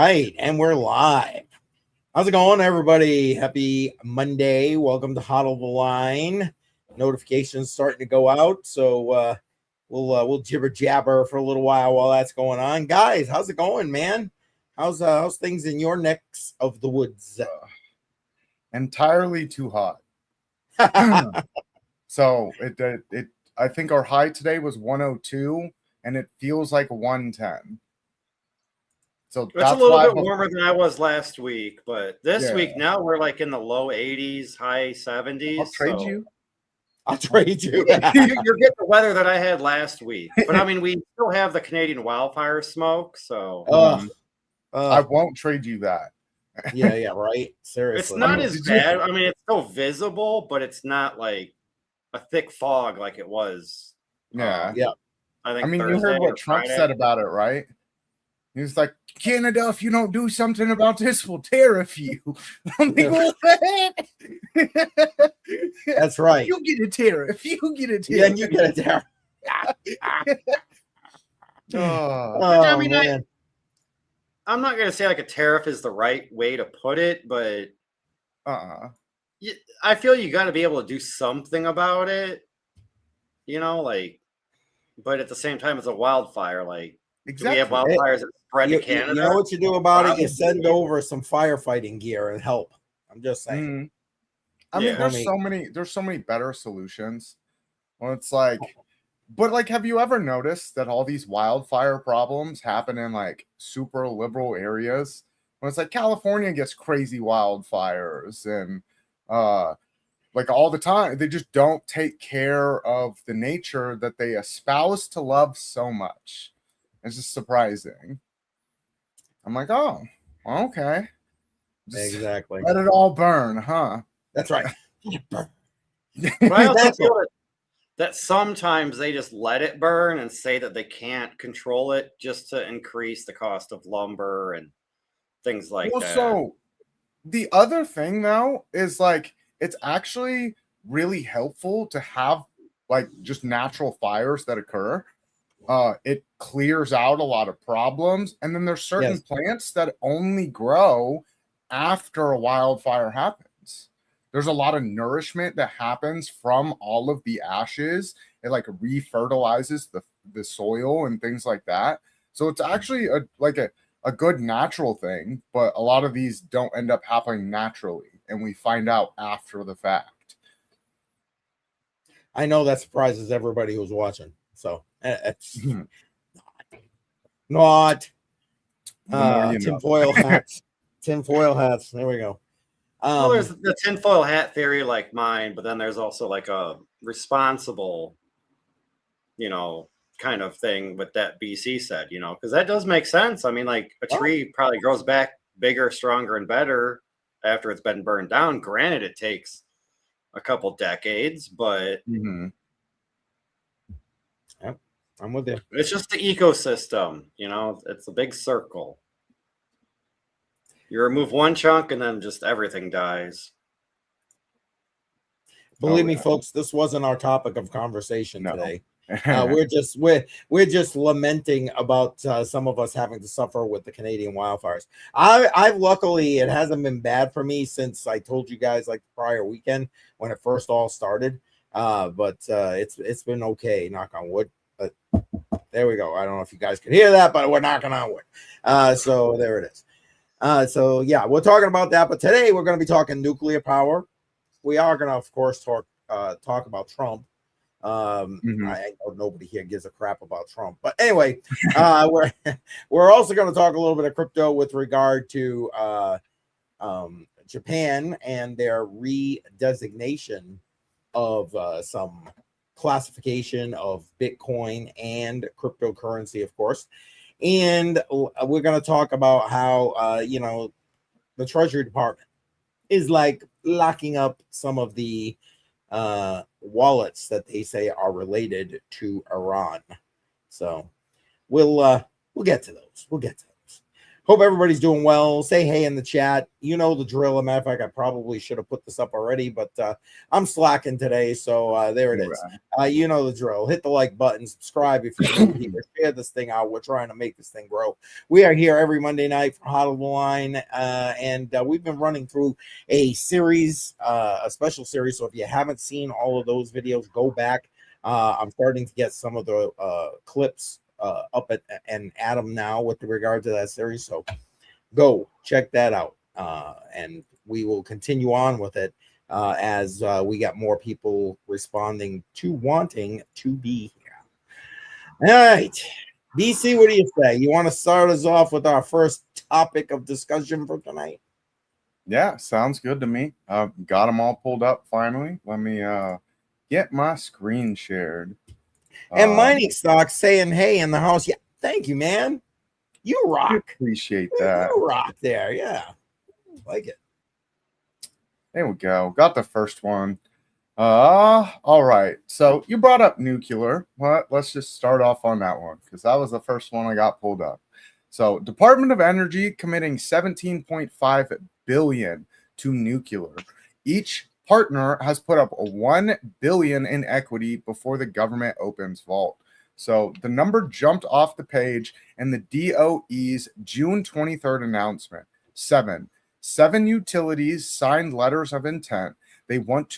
right, and we're live. How's it going, everybody? Happy Monday. Welcome to HODL the Line. Notifications starting to go out, so we'll jibber jabber for a little while that's going on. Guys, how's it going, man? How's things in your necks of the woods? Entirely too hot. So it I think our high today was 102, and it feels like 110. So it's a little bit warmer than I was last week, but this week now we're like in the low 80s, high 70s. I'll trade you. I'll trade you. You're getting the weather that I had last week. But I mean, we still have the Canadian wildfire smoke, so I won't trade you that. Yeah, right. Seriously. It's not as bad. I mean, it's still visible, but it's not like a thick fog like it was. Yeah. I think you heard what Trump said about it, right? He was like, Canada, if you don't do something about this, we'll tariff you. I'm like, what? That's right. You get a tariff. You get a tariff. Yeah, you get a tariff. I mean, man. I'm not going to say like a tariff is the right way to put it, but I feel you got to be able to do something about it, but at the same time, it's a wildfire. Like, exactly. Do we have wildfires that spread to Canada? You know what you do about it? You send over some firefighting gear and help. I'm just saying. I mean, there's so many better solutions. Well, it's like, but like, have you ever noticed that all these wildfire problems happen in like super liberal areas? When it's like California gets crazy wildfires and like all the time, they just don't take care of the nature that they espouse to love so much. It's just surprising. I'm like, oh, okay. Just exactly. Let it all burn, huh? That's right. But I also feel that sometimes they just let it burn and say that they can't control it just to increase the cost of lumber and things like that. So the other thing, though, is like it's actually really helpful to have like just natural fires that occur. It clears out a lot of problems, and then there's certain plants that only grow after a wildfire happens. There's a lot of nourishment that happens from all of the ashes. It like refertilizes the soil and things like that. So it's actually a good natural thing, but a lot of these don't end up happening naturally, and we find out after the fact. I know that surprises everybody who's watching. So it's not tinfoil hats. Tinfoil hats. There we go. Well, there's the tinfoil hat theory like mine, but then there's also like a responsible, kind of thing with that BC said, because that does make sense. I mean, like a tree probably grows back bigger, stronger, and better after it's been burned down. Granted, it takes a couple decades, but Yep, I'm with you. It's just the ecosystem, it's a big circle. You remove one chunk and then just everything dies. Believe me, folks, this wasn't our topic of conversation today. We're just lamenting about some of us having to suffer with the Canadian wildfires. I've luckily, it hasn't been bad for me since I told you guys like the prior weekend when it first all started. But it's been okay, knock on wood. But there we go. I don't know if you guys can hear that, but we're knocking on wood. So there it is. So yeah, we're talking about that. But today we're going to be talking nuclear power. We are going to, of course, talk about Trump. I know nobody here gives a crap about Trump, but anyway, we're also going to talk a little bit of crypto with regard to Japan and their redesignation of some classification of Bitcoin and cryptocurrency, of course. And we're going to talk about how the Treasury Department is like locking up some of the wallets that they say are related to Iran. So we'll get to those. Hope everybody's doing well. Say hey in the chat. You know the drill. As a matter of fact, I probably should have put this up already, but I'm slacking today, so there it is. You know the drill. Hit the like button, subscribe if you're new here, share this thing out. We're trying to make this thing grow. We are here every Monday night for HODL Line, and we've been running through a series, a special series. So if you haven't seen all of those videos, go back. I'm starting to get some of the clips up and at them now with regard to that series, so go check that out, and we will continue on with it as we got more people responding to wanting to be here. All right, BC, what do you say? You want to start us off with our first topic of discussion for tonight? Yeah, sounds good to me. Got them all pulled up finally. Let me get my screen shared. And mining stock saying hey in the house. Yeah, thank you, man. You rock. Appreciate that. You rock there. Yeah, like it. There we go. Got the first one. All right. So you brought up nuclear. Well, let's just start off on that one because that was the first one I got pulled up. So Department of Energy committing 17.5 billion to nuclear. Each partner has put up $1 billion in equity before the government opens vault. So the number jumped off the page in the DOE's June 23rd announcement. Seven utilities signed letters of intent. They want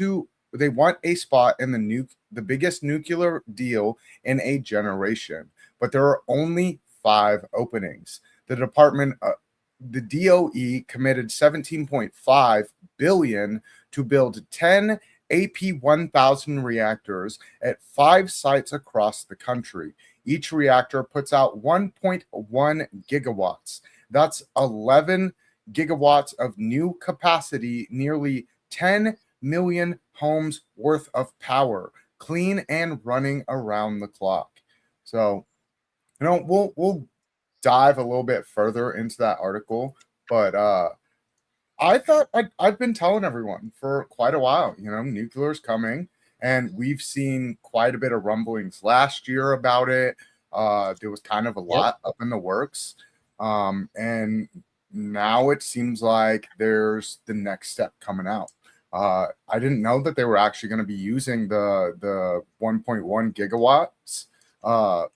a spot in the biggest nuclear deal in a generation, but there are only 5 openings. The DOE committed 17.5 billion to build 10 AP1000 reactors at 5 sites across the country. Each reactor puts out 1.1 gigawatts. That's 11 gigawatts of new capacity, nearly 10 million homes worth of power, clean and running around the clock. So, we'll dive a little bit further into that article, but I thought I've been telling everyone for quite a while, nuclear is coming, and we've seen quite a bit of rumblings last year about it. There was kind of a lot up in the works, and now it seems like there's the next step coming out. I didn't know that they were actually going to be using the 1.1 gigawatts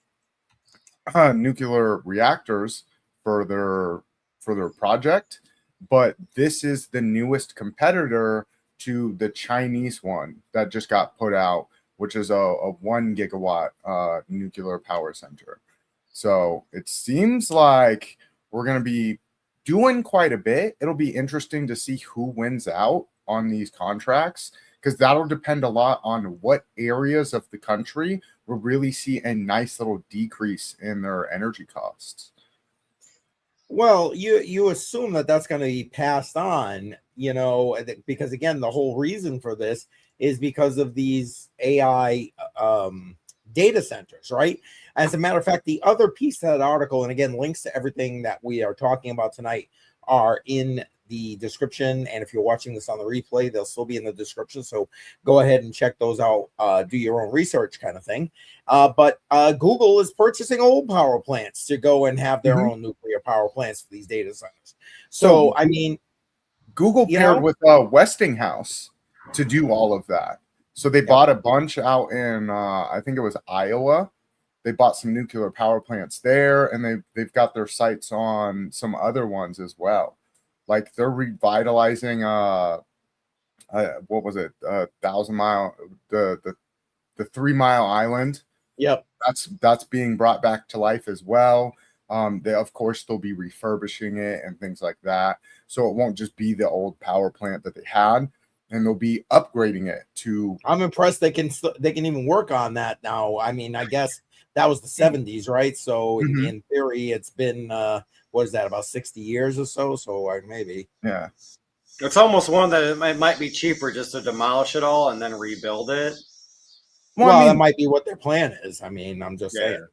nuclear reactors for their project, but this is the newest competitor to the Chinese one that just got put out, which is a 1 gigawatt nuclear power center. So it seems like we're going to be doing quite a bit. It'll be interesting to see who wins out on these contracts, because that'll depend a lot on what areas of the country will really see a nice little decrease in their energy costs. Well, you assume that that's going to be passed on, because again, the whole reason for this is because of these AI data centers, right? As a matter of fact, the other piece of that article, and again, links to everything that we are talking about tonight are in the description, and if you're watching this on the replay, they'll still be in the description, so go ahead and check those out, do your own research kind of thing. But Google is purchasing old power plants to go and have their own nuclear power plants for these data centers. So I mean, Google paired with Westinghouse to do all of that. So they bought a bunch out in I think it was Iowa. They bought some nuclear power plants there, and they've got their sites on some other ones as well. Like they're revitalizing what was it, 1,000 mile, the 3 Mile Island. Yep, that's being brought back to life as well. They of course they'll be refurbishing it and things like that, so it won't just be the old power plant that they had, and they'll be upgrading it to. I'm impressed they can even work on that now. I mean, I guess that was the 70s, right? So in theory, it's been what is that, about 60 years or so? So maybe. Yeah. It's almost one that it might be cheaper just to demolish it all and then rebuild it. Well, that might be what their plan is. I mean, I'm just saying.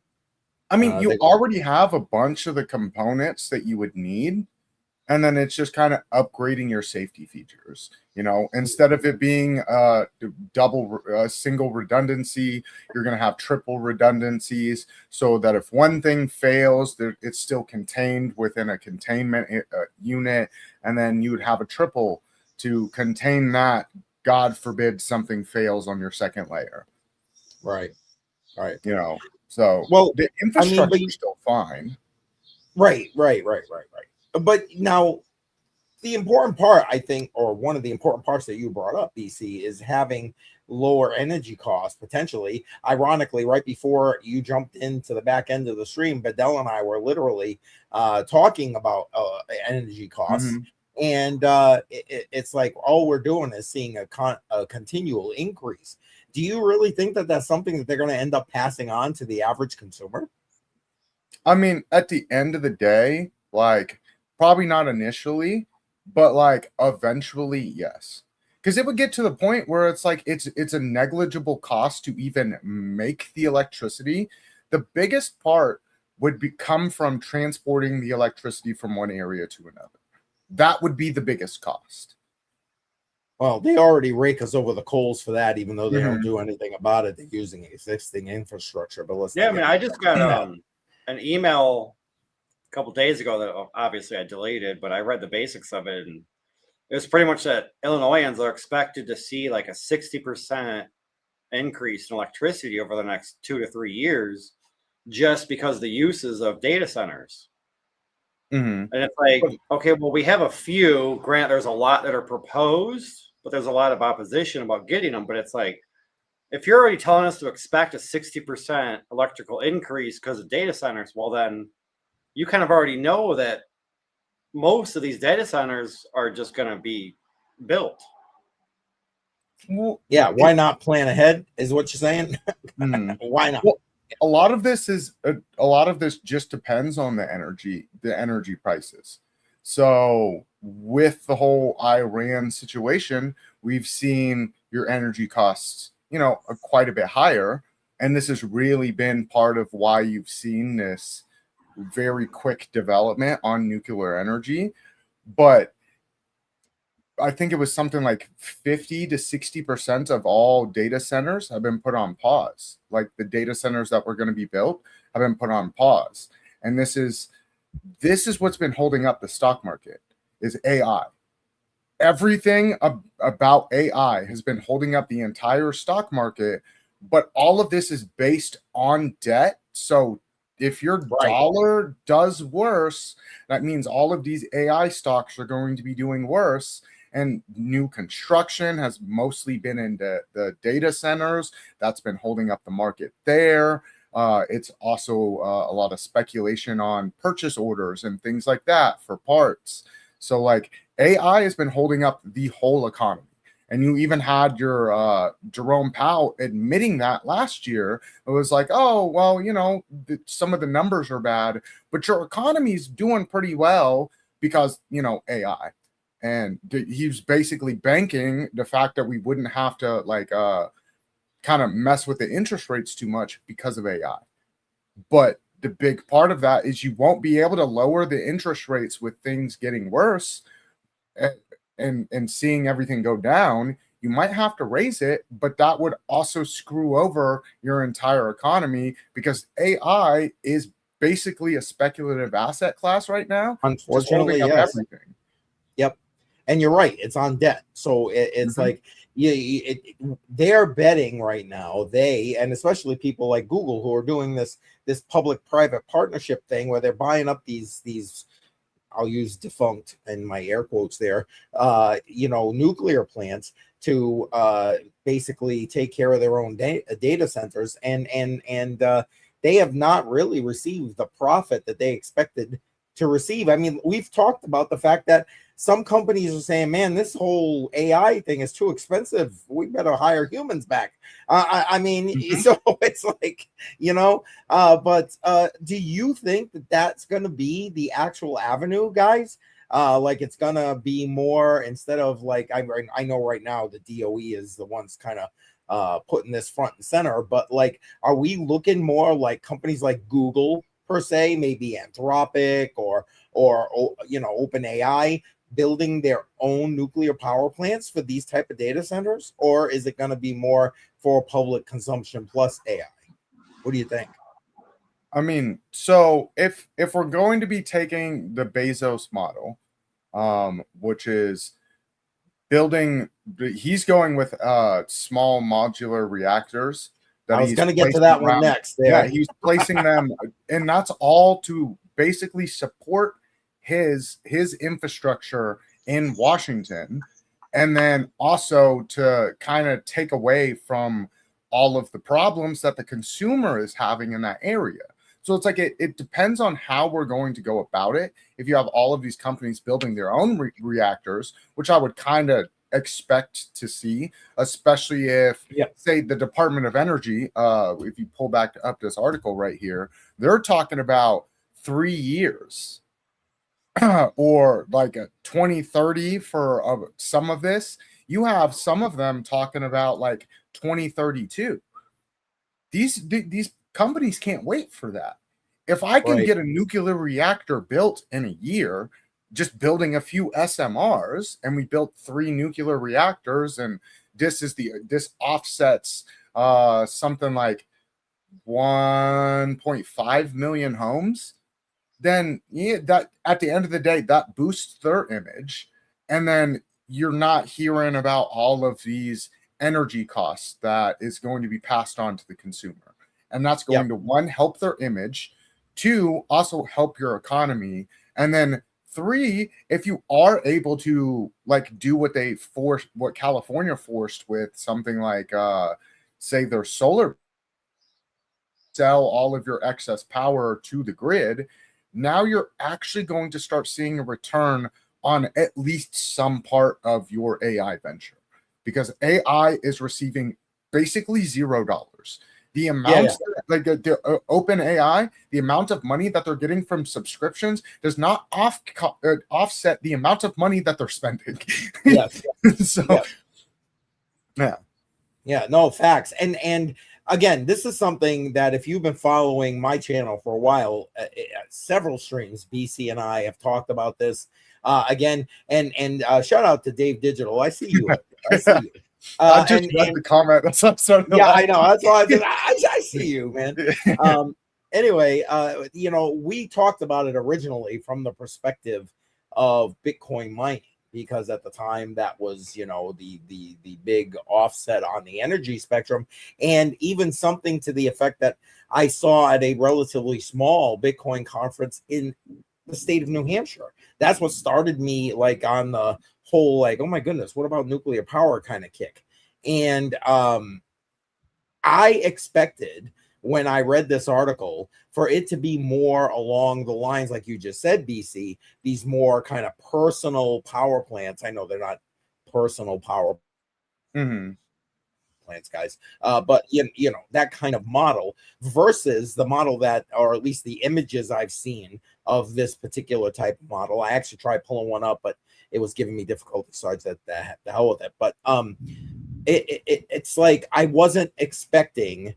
I mean, you already have a bunch of the components that you would need. And then it's just kind of upgrading your safety features. You know, instead of it being single redundancy, you're going to have triple redundancies, so that if one thing fails, it's still contained within a containment unit, and then you would have a triple to contain that. God forbid something fails on your second layer. Right. You know, so well, the infrastructure is still fine. Right. But now, the important part, I think, or one of the important parts that you brought up, BC, is having lower energy costs potentially. Ironically, right before you jumped into the back end of the stream, Badel and I were literally talking about energy costs. Mm-hmm. And it's like all we're doing is seeing a continual increase. Do you really think that that's something that they're going to end up passing on to the average consumer? I mean, at the end of the day, like, probably not initially, but like eventually, yes. Because it would get to the point where it's like it's a negligible cost to even make the electricity. The biggest part would come from transporting the electricity from one area to another. That would be the biggest cost. Well, they already rake us over the coals for that, even though they don't do anything about it. They're using existing infrastructure. But let's I mean, I just got an email a couple days ago that obviously I deleted, but I read the basics of it, and it was pretty much that Illinoisans are expected to see like a 60% increase in electricity over the next 2 to 3 years, just because the uses of data centers. Mm-hmm. And it's like, okay, well, we have a few. Grant, there's a lot that are proposed, but there's a lot of opposition about getting them. But it's like, if you're already telling us to expect a 60% electrical increase because of data centers, well, then you kind of already know that most of these data centers are just going to be built. Well, yeah, why not plan ahead is what you're saying? Why not? Well, a lot of this just depends on the energy prices. So with the whole Iran situation, we've seen your energy costs, quite a bit higher. And this has really been part of why you've seen this very quick development on nuclear energy. But I think it was something like 50 to 60% of all data centers have been put on pause. Like the data centers that were going to be built have been put on pause. And this is what's been holding up the stock market is AI. Everything about AI has been holding up the entire stock market, but all of this is based on debt. So if your dollar does worse, that means all of these AI stocks are going to be doing worse. And new construction has mostly been in the data centers. That's been holding up the market there. It's also a lot of speculation on purchase orders and things like that for parts. So like AI has been holding up the whole economy. And you even had your Jerome Powell admitting that last year. It was like, oh, well, some of the numbers are bad, but your economy's doing pretty well because, AI. And he's basically banking the fact that we wouldn't have to kind of mess with the interest rates too much because of AI. But the big part of that is you won't be able to lower the interest rates with things getting worse and seeing everything go down. You might have to raise it, but that would also screw over your entire economy because AI is basically a speculative asset class right now. Unfortunately, yes. Everything. Yep. And you're right, it's on debt. So it's like they're betting right now, and especially people like Google who are doing this public-private partnership thing where they're buying up these I'll use defunct in my air quotes there, nuclear plants to basically take care of their own data centers. And they have not really received the profit that they expected to receive. I mean, we've talked about the fact that some companies are saying, man, this whole AI thing is too expensive. We better hire humans back. I mean, so it's like, but do you think that that's going to be the actual avenue, guys? Like it's going to be more instead of like, I know right now the DOE is the ones kind of putting this front and center, but like, are we looking more like companies like Google per se, maybe Anthropic or or OpenAI building their own nuclear power plants for these type of data centers, or is it going to be more for public consumption plus AI? What do you think? I mean, so if we're going to be taking the Bezos model, which is building, he's going with small modular reactors. I was going to get to that one next. Yeah, he's placing them, and that's all to basically support his infrastructure in Washington, and then also to kind of take away from all of the problems that the consumer is having in that area. So it's like it depends on how we're going to go about it. If you have all of these companies building their own reactors, which I would kind of expect to see, especially if, say, the Department of Energy, if you pull back up this article right here, they're talking about 3 years or like a 2030 for some of this. You have some of them talking about like 2032. These companies can't wait for that. If I can get a nuclear reactor built in a year, just building a few SMRs, and we built 3 nuclear reactors, and this offsets something like 1.5 million homes, then that at the end of the day, that boosts their image. And then you're not hearing about all of these energy costs that is going to be passed on to the consumer. And that's going to, 1, help their image, 2, also help your economy. And then 3, if you are able to like do what California forced with something like say their solar, sell all of your excess power to the grid, now you're actually going to start seeing a return on at least some part of your AI venture, because AI is receiving basically $0. The amount, like the open AI, the amount of money that they're getting from subscriptions does not offset the amount of money that they're spending. So, no, facts. And again, this is something that if you've been following my channel for a while, several streams, BC and I have talked about this again. And shout out to Dave Digital. I see you. I see you. I just read the comment. That's what I'm starting to laugh. I know. That's why I see you, man. Anyway, we talked about it originally from the perspective of Bitcoin mining, because at the time that was, the big offset on the energy spectrum, and even something to the effect that I saw at a relatively small Bitcoin conference in the state of New Hampshire. That's what started me like on the whole, like, oh my goodness, what about nuclear power kind of kick. And I expected, when I read this article, for it to be more along the lines like you just said, BC, these more kind of personal power plants. I know they're not personal power plants, guys, but that kind of model versus the model that, or at least the images I've seen of this particular type of model. I actually tried pulling one up, but it was giving me difficulty, so I said the hell with it. But it's like I wasn't expecting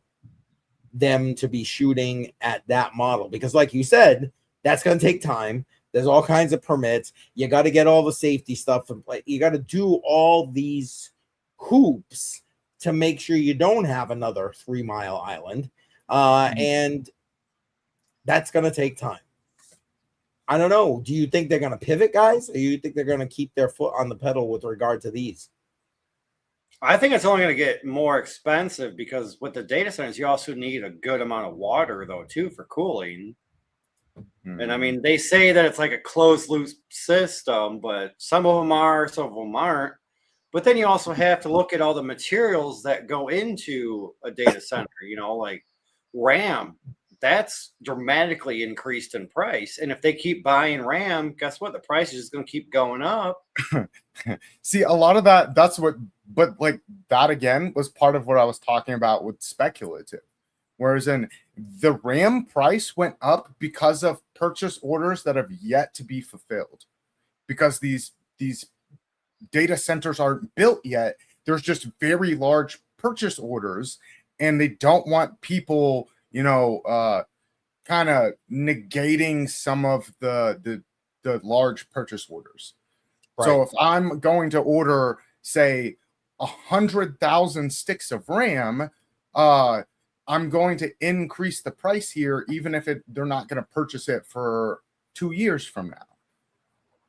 them to be shooting at that model, because like you said, that's going to take time. There's all kinds of permits. You got to get all the safety stuff in place. You got to do all these hoops to make sure you don't have another 3 Mile Island. And that's going to take time. I don't know. Do you think they're going to pivot, guys? Or do you think they're going to keep their foot on the pedal with regard to these? I think it's only going to get more expensive, because with the data centers, you also need a good amount of water, though, too, for cooling. And I mean, they say that it's like a closed loop system, but some of them are, some of them aren't. But then you also have to look at all the materials that go into a data center, like RAM. That's dramatically increased in price. And if they keep buying RAM, guess what? The price is just going to keep going up. See, a lot of but like that again was part of what I was talking about with speculative. Whereas in the RAM price went up because of purchase orders that have yet to be fulfilled. Because these data centers aren't built yet. There's just very large purchase orders, and they don't want people, kind of negating some of the the large purchase orders. Right. So if I'm going to order, say, 100,000 sticks of RAM, I'm going to increase the price here, even if they're not going to purchase it for 2 years from now.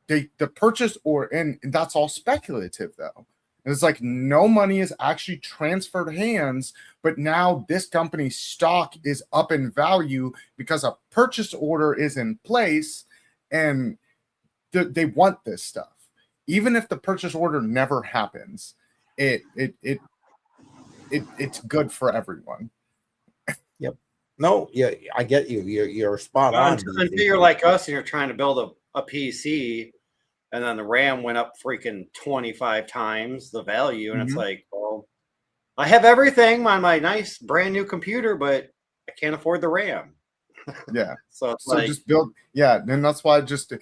The purchase and that's all speculative though. It's like no money is actually transferred hands, but now this company's stock is up in value because a purchase order is in place, and they want this stuff. Even if the purchase order never happens, it's good for everyone. Yep. No, yeah, I get you. You're spot on. Until you're like us and you're trying to build a PC, and then the RAM went up freaking 25 times the value, and it's like, well, I have everything on my nice brand new computer, but I can't afford the RAM. Yeah. So like, just build. Yeah, and that's why just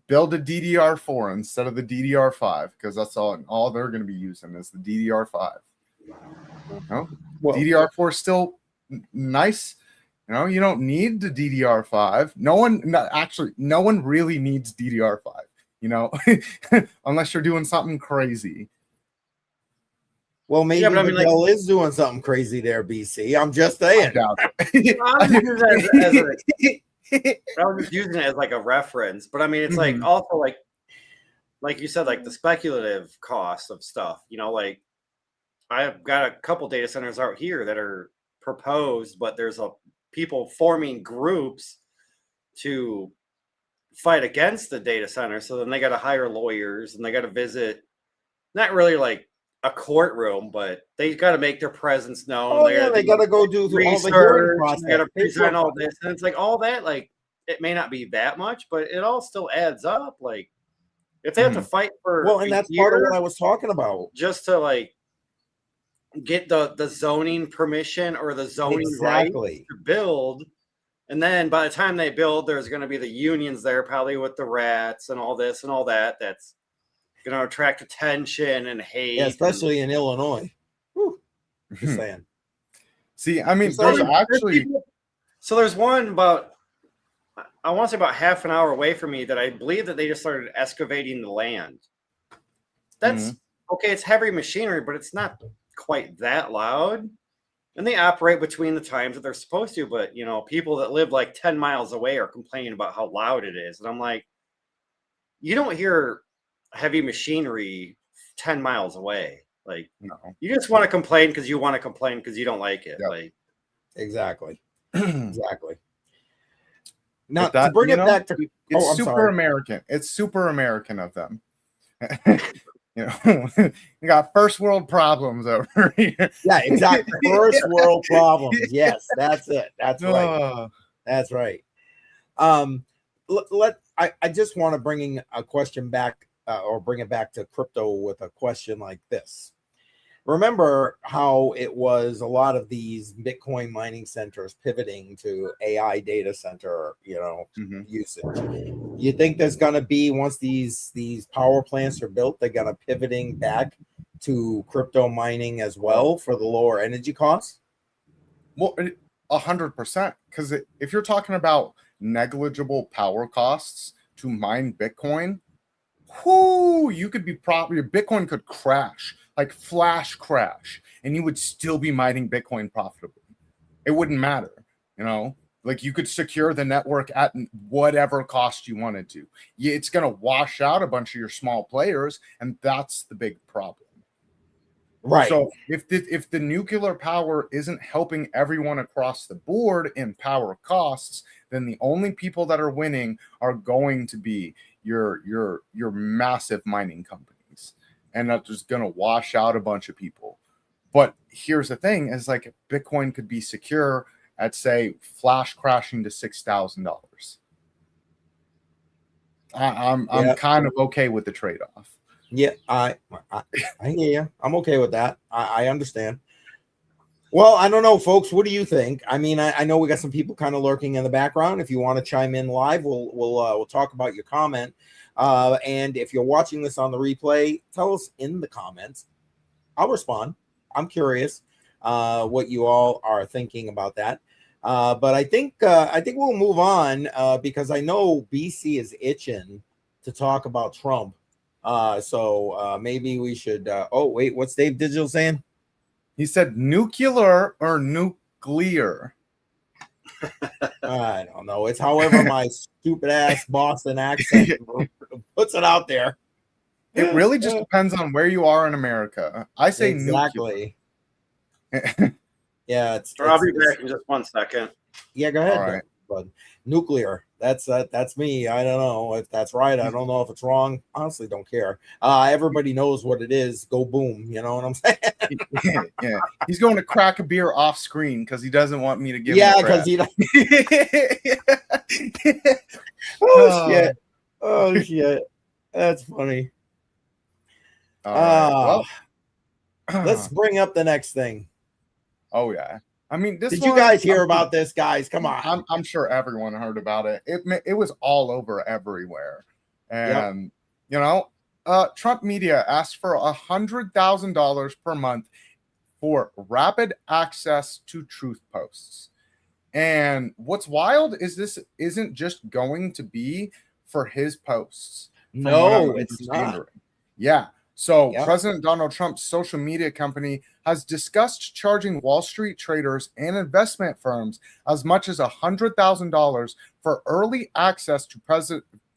build a DDR4 instead of the DDR5, because that's all they're going to be using is the DDR5. Well, DDR4 is still nice. You don't need the DDR5. No one really needs DDR5. Unless you're doing something crazy. Well, maybe Badel is doing something crazy there, BC. I'm just saying. I was just using it as like a reference, but I mean, it's like also like you said, like the speculative cost of stuff. Like I've got a couple data centers out here that are proposed, but there's people forming groups to fight against the data center. So then they got to hire lawyers and they got to visit, not really like a courtroom, but they got to make their presence known. Oh, they got to go do research, all the hearing process. They got to present all this, and it's like all that. Like it may not be that much, but it all still adds up. Like if they have to fight for and that's part of what I was talking about, just to like get the zoning permission or the zoning right to build. And then by the time they build, there's going to be the unions there, probably with the rats and all this and all that. That's going to attract attention and hate. Yeah, especially in Illinois. Whew. Just saying. See, I mean, there's one about, I want to say about half an hour away from me that I believe that they just started excavating the land. That's okay. It's heavy machinery, but it's not quite that loud. And they operate between the times that they're supposed to, but people that live like 10 miles away are complaining about how loud it is. And I'm like, you don't hear heavy machinery 10 miles away. Like, no. You just want to complain because you want to complain because you don't like it. Yep. Like, exactly. Exactly. Now, to bring it back to it's super American. It's super American of them. You got first world problems over here. Yeah, exactly. First world problems. Yes, that's it. That's right. That's right. I just want to bring a question back, or bring it back to crypto with a question like this. Remember how it was a lot of these Bitcoin mining centers pivoting to AI data center, usage. You think there's going to be, once these power plants are built, they're going to pivoting back to crypto mining as well for the lower energy costs? Well, 100%. Because if you're talking about negligible power costs to mine Bitcoin, you could be your Bitcoin could crash. Like flash crash, and you would still be mining Bitcoin profitably. It wouldn't matter, like you could secure the network at whatever cost you wanted to. It's going to wash out a bunch of your small players, and that's the big problem. Right. So if the nuclear power isn't helping everyone across the board in power costs, then the only people that are winning are going to be your massive mining companies. And that's just going to wash out a bunch of people. But here's the thing, is like Bitcoin could be secure at, say, flash crashing to $6,000. I'm kind of okay with the trade-off. Yeah, I hear you. I'm okay with that. I understand. Well, I don't know, folks. What do you think? I mean, I know we got some people kind of lurking in the background. If you want to chime in live, we'll talk about your comment. And if you're watching this on the replay, tell us in the comments. I'll respond. I'm curious what you all are thinking about that. But I think we'll move on because I know BC is itching to talk about Trump. So maybe we should. Oh wait, what's Dave Digital saying? He said nuclear or nuclear. I don't know. It's however my stupid ass Boston accent puts it out there. It really just depends on where you are in America. I say exactly. Yeah, I'll be back in just 1 second. Yeah, go ahead. All right. But nuclear. That's me. I don't know if that's right. I don't know if it's wrong. Honestly, don't care. Everybody knows what it is. Go boom. You know what I'm saying? Yeah. He's going to crack a beer off screen because he doesn't want me to give him yeah, because he don't. Shit. Oh shit. That's funny. All right. Let's bring up the next thing. Oh yeah. I mean, did you guys hear about this, guys? Come on. I'm sure everyone heard about it. It was all over everywhere. And, you know, Trump media asked for $100,000 per month for rapid access to truth posts. And what's wild is this isn't just going to be for his posts. No, it's not. Yeah. So President Donald Trump's social media company has discussed charging Wall Street traders and investment firms as much as $100,000 for early access to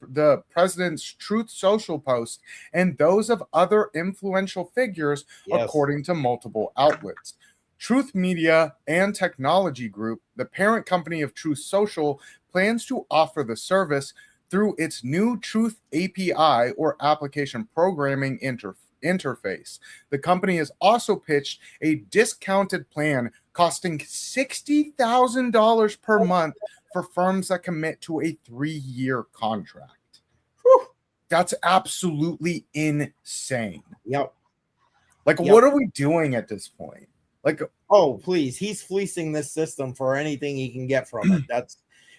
the president's Truth Social posts and those of other influential figures, according to multiple outlets. Truth Media and Technology Group, the parent company of Truth Social, plans to offer the service through its new Truth API or application programming interface. The company has also pitched a discounted plan costing $60,000 per month for firms that commit to a 3-year contract. Whew. That's absolutely insane. Yep. What are we doing at this point? Oh, please. He's fleecing this system for anything he can get from it. That's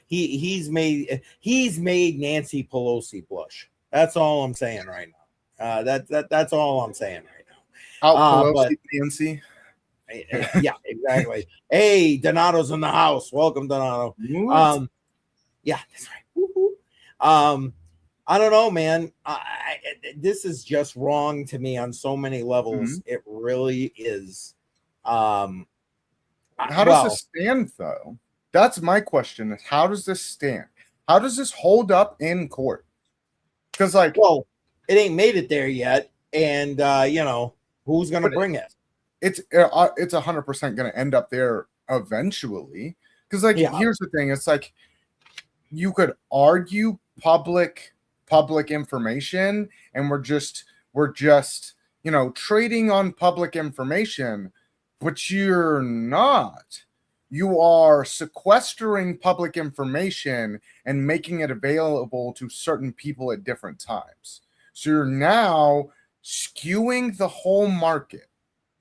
he's made Nancy Pelosi blush. That's all I'm saying right now. That's all I'm saying right now. Pelosi, Nancy. Yeah, exactly. Hey, Donato's in the house. Welcome, Donato. Yeah, that's right. I don't know, man. This is just wrong to me on so many levels. It really is. How does this stand, though? That's my question. Is how does this stand? How does this hold up in court? Because, it ain't made it there yet, and you know who's going to bring it? It's 100% going to end up there eventually. Because, here's the thing: it's you could argue public information, and we're just trading on public information, but you're not. You are sequestering public information and making it available to certain people at different times. So you're now skewing the whole market.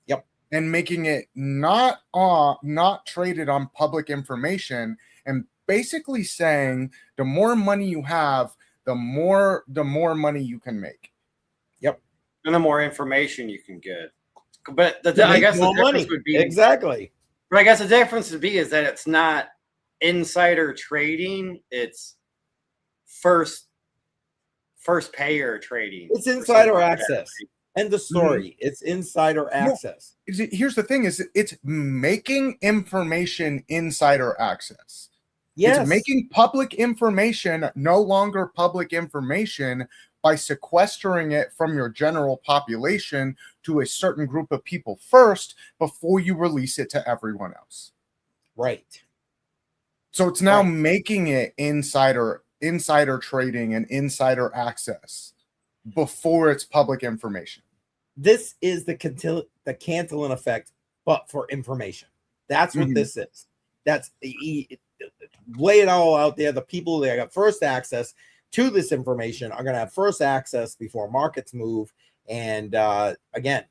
Yep. And making it not traded on public information, and basically saying the more money you have, the more money you can make. Yep. And the more information you can get. But I guess the difference would be exactly. But I guess the difference would be is that it's not insider trading; it's first payer trading. It's insider access. End the story. It's insider access. Here's the thing: it's making information insider access. Yes. It's making public information no longer public information by sequestering it from your general population to a certain group of people first before you release it to everyone else. Right. So it's now making it insider trading and insider access before it's public information. This is the Cantillon effect, but for information. That's what this is. That's lay it all out there. The people that got first access to this information are going to have first access before markets move. And again,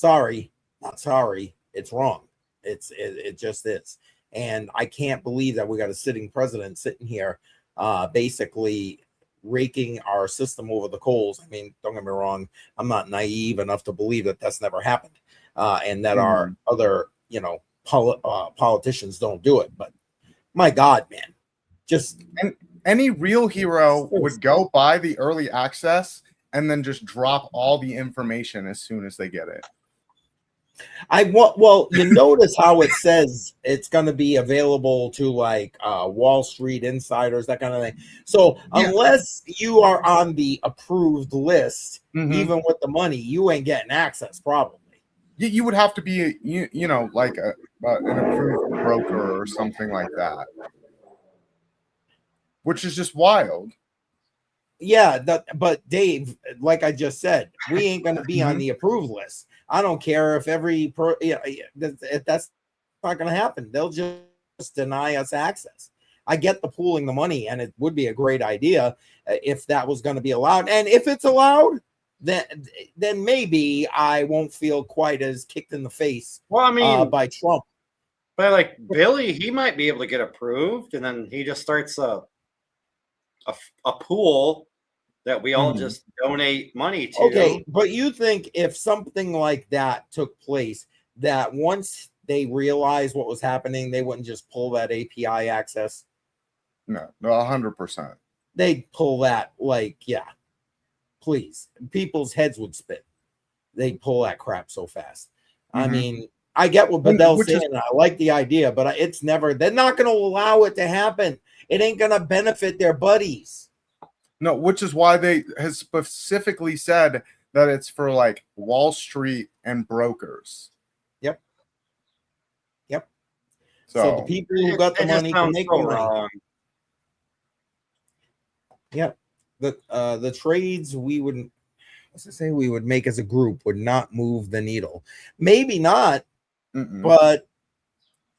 not sorry, it's wrong. It just is. And I can't believe that we got a sitting president sitting here basically raking our system over the coals. I mean, don't get me wrong, I'm not naive enough to believe that that's never happened and that our other, politicians don't do it. But my God, man, just any real hero would go buy the early access and then just drop all the information as soon as they get it. Well, you notice how it says it's going to be available to like Wall Street insiders, that kind of thing. So unless you are on the approved list, even with the money, you ain't getting access probably. You would have to be, you know, like an approved broker or something like that, which is just wild. Yeah, but Dave, like I just said, we ain't going to be on the approved list. I don't care if that's not going to happen. They'll just deny us access. I get the pooling the money, and it would be a great idea if that was going to be allowed. And if it's allowed, then maybe I won't feel quite as kicked in the face. Well, I mean, by Trump. But like Billy, he might be able to get approved, and then he just starts a pool that we all just donate money to. Okay, but you think if something like that took place, that once they realized what was happening, they wouldn't just pull that API access? No, 100%. They'd pull that, like, yeah, please. People's heads would spin. They'd pull that crap so fast. I mean, I get what Badel's saying. I like the idea, but it's never, they're not going to allow it to happen. It ain't going to benefit their buddies. No, which is why they has specifically said that it's for like Wall Street and brokers. Yep. So the people who got the money can make the money. Yep. The trades we would, we would make as a group would not move the needle. Maybe not, but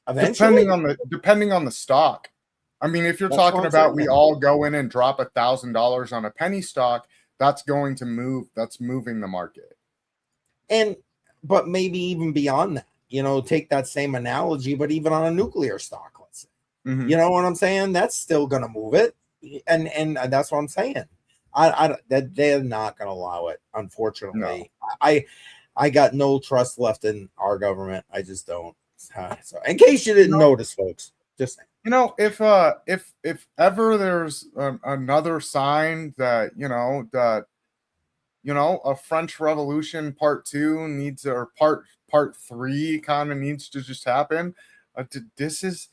eventually, depending on the stock. I mean, if you're talking about we all go in and drop $1,000 on a penny stock, that's going to move. That's moving the market. But maybe even beyond that, you know, take that same analogy, but even on a nuclear stock, let's say, you know what I'm saying? That's still going to move it. And that's what I'm saying. That they're not going to allow it. Unfortunately, no. I got no trust left in our government. I just don't. So in case you didn't notice, folks, just saying. You know, if ever there's another sign that a French Revolution Part 2 needs, or Part 3 kind of needs to just happen, this is,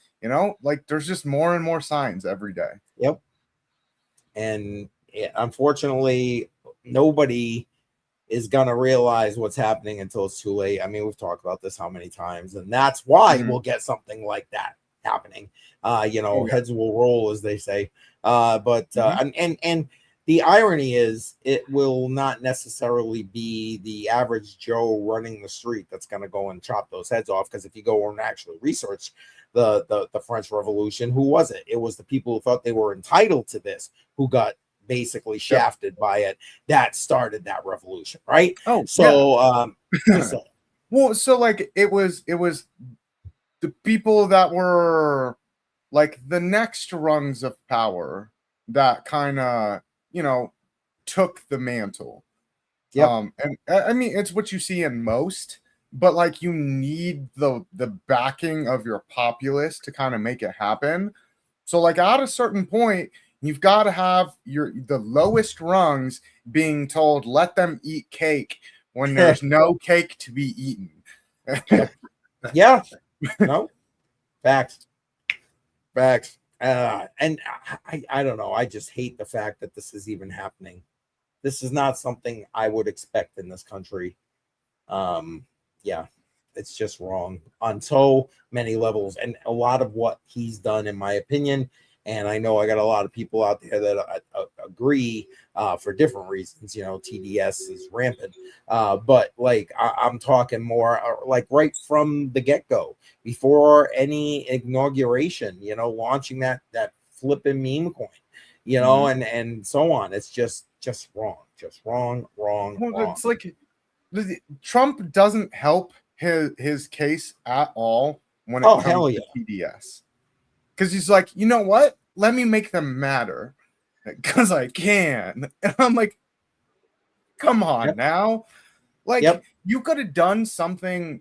like, there's just more and more signs every day. Yep. And unfortunately, nobody is gonna realize what's happening until it's too late. I mean, we've talked about this how many times, and that's why we'll get something like that happening. Heads will roll, as they say. And the irony is, it will not necessarily be the average Joe running the street that's going to go and chop those heads off. Because if you go and actually research the French Revolution, who was it? It was the people who thought they were entitled to this, who got basically shafted by it. That started that revolution, right? Oh, so well, so like it was the people that were like the next rungs of power that kind of, took the mantle. And I mean, it's what you see in most, but like you need the backing of your populace to kind of make it happen. So like at a certain point, you've got to have the lowest rungs being told, let them eat cake when there's no cake to be eaten. Yeah. No. Facts. And I don't know. I just hate the fact that this is even happening. This is not something I would expect in this country. It's just wrong on so many levels. And a lot of what he's done, in my opinion, and I know I got a lot of people out there that agree for different reasons. TDS is rampant. But like I'm talking more like right from the get-go, before any inauguration, launching that flipping meme coin, and so on. It's just wrong. Just wrong. Well, it's like Trump doesn't help his case at all when it comes to TDS. Because he's like, you know what? Let me make them matter because I can. And I'm like, come on now. Like, you could have done something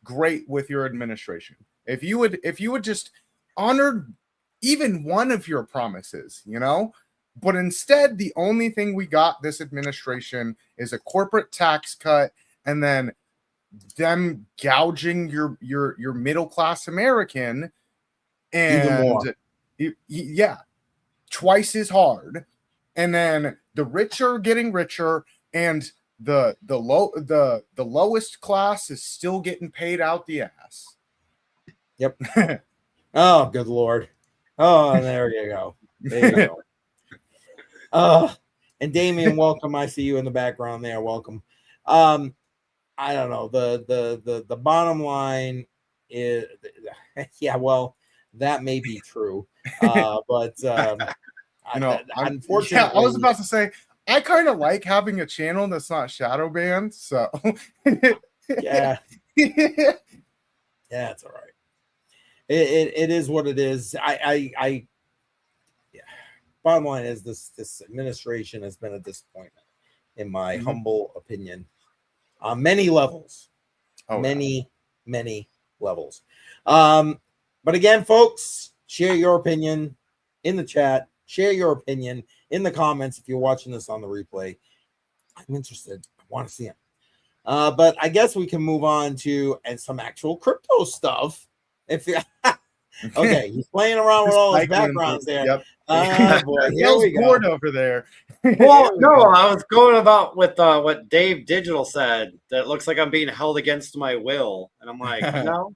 great with your administration. If you would just honored even one of your promises, you know? But instead, the only thing we got this administration is a corporate tax cut, and then them gouging your middle class American, and even more. Yeah, twice as hard, and then the rich are getting richer, and the lowest class is still getting paid out the ass. Yep. Oh, good Lord. Oh, there you go. There you go. And Damien, welcome. I see you in the background there. Welcome. I don't know. The bottom line is, yeah, well, that may be true. But unfortunately, yeah, I was about to say, I kind of like having a channel that's not shadow banned. So yeah. Yeah, it's all right. It is what it is. Yeah. Bottom line is this administration has been a disappointment, in my humble opinion, on many levels. Many levels. But again, folks, share your opinion in the chat. Share your opinion in the comments if you're watching this on the replay. I'm interested. I want to see it. But I guess we can move on to some actual crypto stuff. If you okay, he's playing around with all his backgrounds there. Yep. Boy, here we go. Bored over there. Well, no, I was going about with what Dave Digital said, that it looks like I'm being held against my will, and I'm like, no.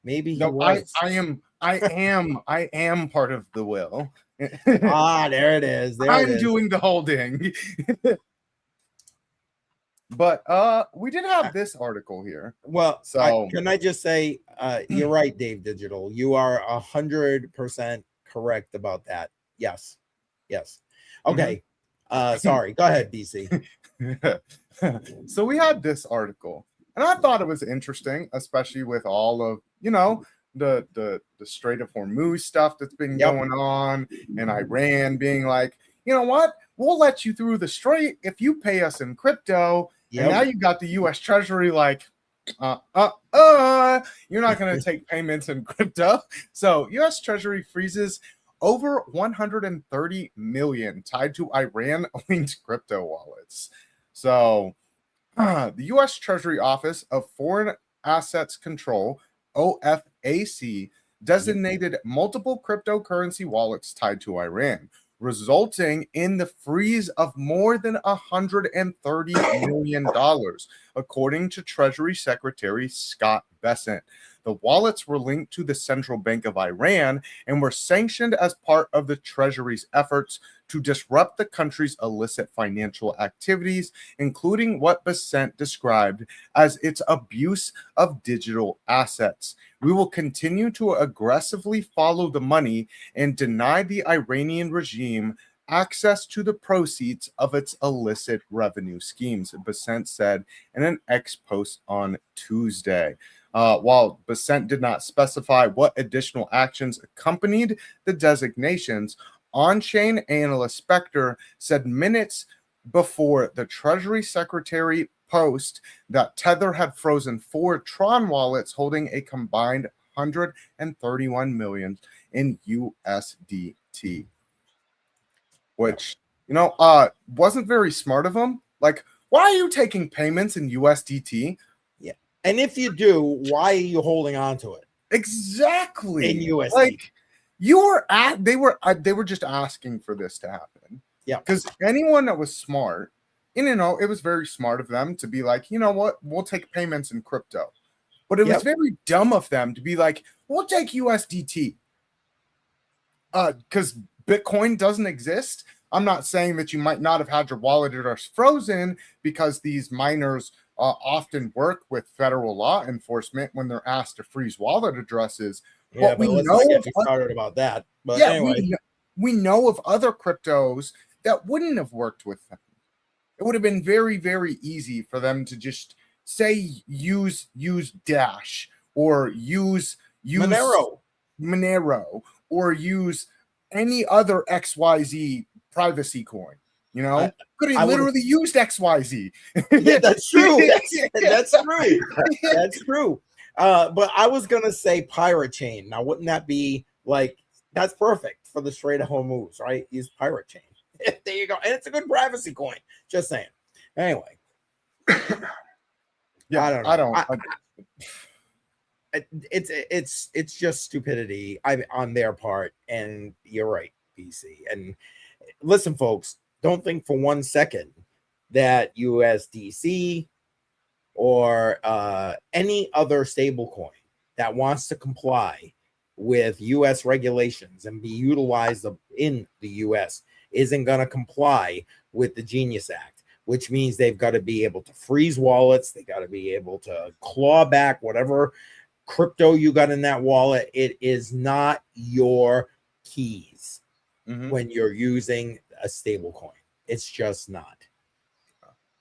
Maybe he No, was. I am part of the will. There it is. I'm doing the holding. But we did have this article here. Well, so can I just say, you're right, Dave Digital. You are 100% correct about that. Yes. Okay. Sorry. Go ahead, BC. So we had this article, and I thought it was interesting, especially with all of the Strait of Hormuz stuff that's been going on, and Iran being like, you know what, we'll let you through the strait if you pay us in crypto. And now you got the U.S. Treasury like, you're not going to take payments in crypto. So U.S. Treasury freezes over 130 million tied to Iran-linked crypto wallets. So the U.S. Treasury Office of Foreign Assets Control, OFAC, designated multiple cryptocurrency wallets tied to Iran, resulting in the freeze of more than $130 million, according to Treasury Secretary Scott Bessent. The wallets were linked to the Central Bank of Iran and were sanctioned as part of the Treasury's efforts to disrupt the country's illicit financial activities, including what Bessent described as its abuse of digital assets. We will continue to aggressively follow the money and deny the Iranian regime access to the proceeds of its illicit revenue schemes, Bessent said in an X post on Tuesday. While Bessent did not specify what additional actions accompanied the designations, on-chain analyst Spectre said minutes before the Treasury Secretary post that Tether had frozen 4 Tron wallets holding a combined 131 million in USDT, which wasn't very smart of them. Like, why are you taking payments in USDT? Yeah, and if you do, why are you holding on to it? Exactly. In USDT. Like, they were just asking for this to happen. Yeah, because anyone that was smart, it was very smart of them to be like, you know what, we'll take payments in crypto. But it was very dumb of them to be like, we'll take USDT. Because Bitcoin doesn't exist. I'm not saying that you might not have had your wallet address frozen, because these miners often work with federal law enforcement when they're asked to freeze wallet addresses. Yeah, but let's not get started about that. But anyway, we know of other cryptos that wouldn't have worked with them. It would have been very, very easy for them to just say use Dash, or use Monero, or use any other XYZ privacy coin. Could have literally used XYZ. Yeah, that's true. That's true. That's true. But I was gonna say pirate chain. Now, wouldn't that be Like, that's perfect for the Strait of Hormuz, right? Use pirate chain. There you go. And it's a good privacy coin. Just saying. Anyway. Yeah, I don't know. It's just stupidity on their part. And you're right, BC. And listen, folks, don't think for 1 second that USDC or any other stablecoin that wants to comply with US regulations and be utilized in the US isn't going to comply with the Genius Act, which means they've got to be able to freeze wallets. They got to be able to claw back whatever crypto you got in that wallet. It is not your keys when you're using a stable coin. It's just not.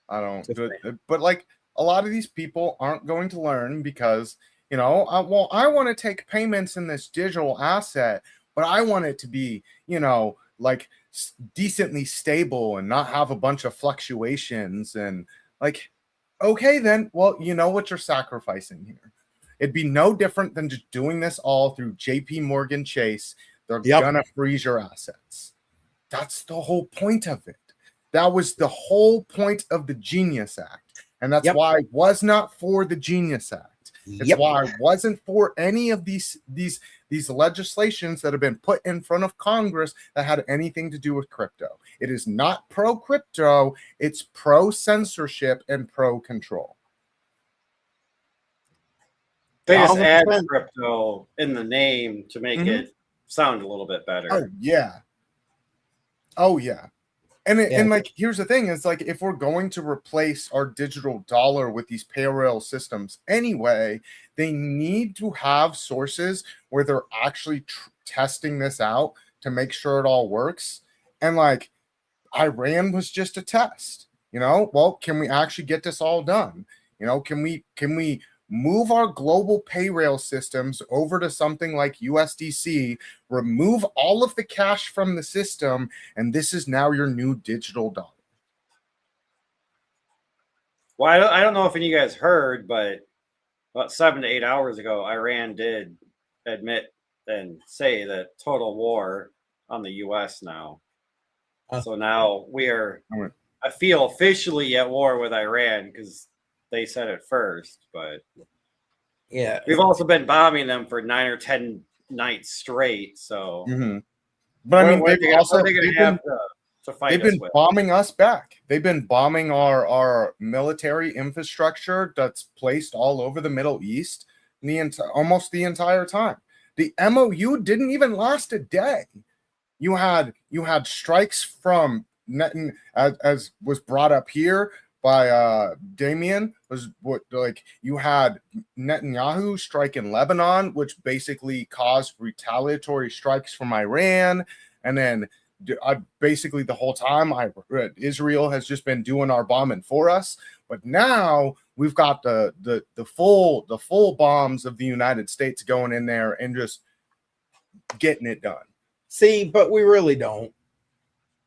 I don't do it, but like a lot of these people aren't going to learn because, you know, well, I want to take payments in this digital asset, but I want it to be, you know, like decently stable and not have a bunch of fluctuations. And like, okay, then, well, you know what you're sacrificing here. It'd be no different than just doing this all through JP Morgan Chase. They're gonna freeze your assets. That's the whole point of it. That was the whole point of the Genius Act. And that's why I was not for the Genius Act. It's why I wasn't for any of these legislations that have been put in front of Congress that had anything to do with crypto. It is not pro-crypto. It's pro-censorship and pro-control. They just add crypto in the name to make it sound a little bit better. Oh, yeah. Oh, yeah. And like, here's the thing is like, if we're going to replace our digital dollar with these payroll systems anyway, they need to have sources where they're actually testing this out to make sure it all works. And like, Iran was just a test, you know, well, can we actually get this all done? You know, can we move our global payroll systems over to something like USDC, remove all of the cash from the system, and this is now your new digital dollar. Well, I don't know if any of you guys heard, but about 7 to 8 hours ago, Iran did admit and say that total war on the U.S. now. So now we are, I feel, officially at war with Iran because they said it first, but yeah, we've also been bombing them for 9 or 10 nights straight. So, but I mean, they've been bombing us back. They've been bombing our military infrastructure that's placed all over the Middle East almost the entire time. The MOU didn't even last a day. You had strikes from Netanyahu, as was brought up here by Damien, was what, like, you had Netanyahu strike in Lebanon, which basically caused retaliatory strikes from Iran. And then basically the whole time Israel has just been doing our bombing for us. But now we've got the full bombs of the United States going in there and just getting it done. See, but we really don't.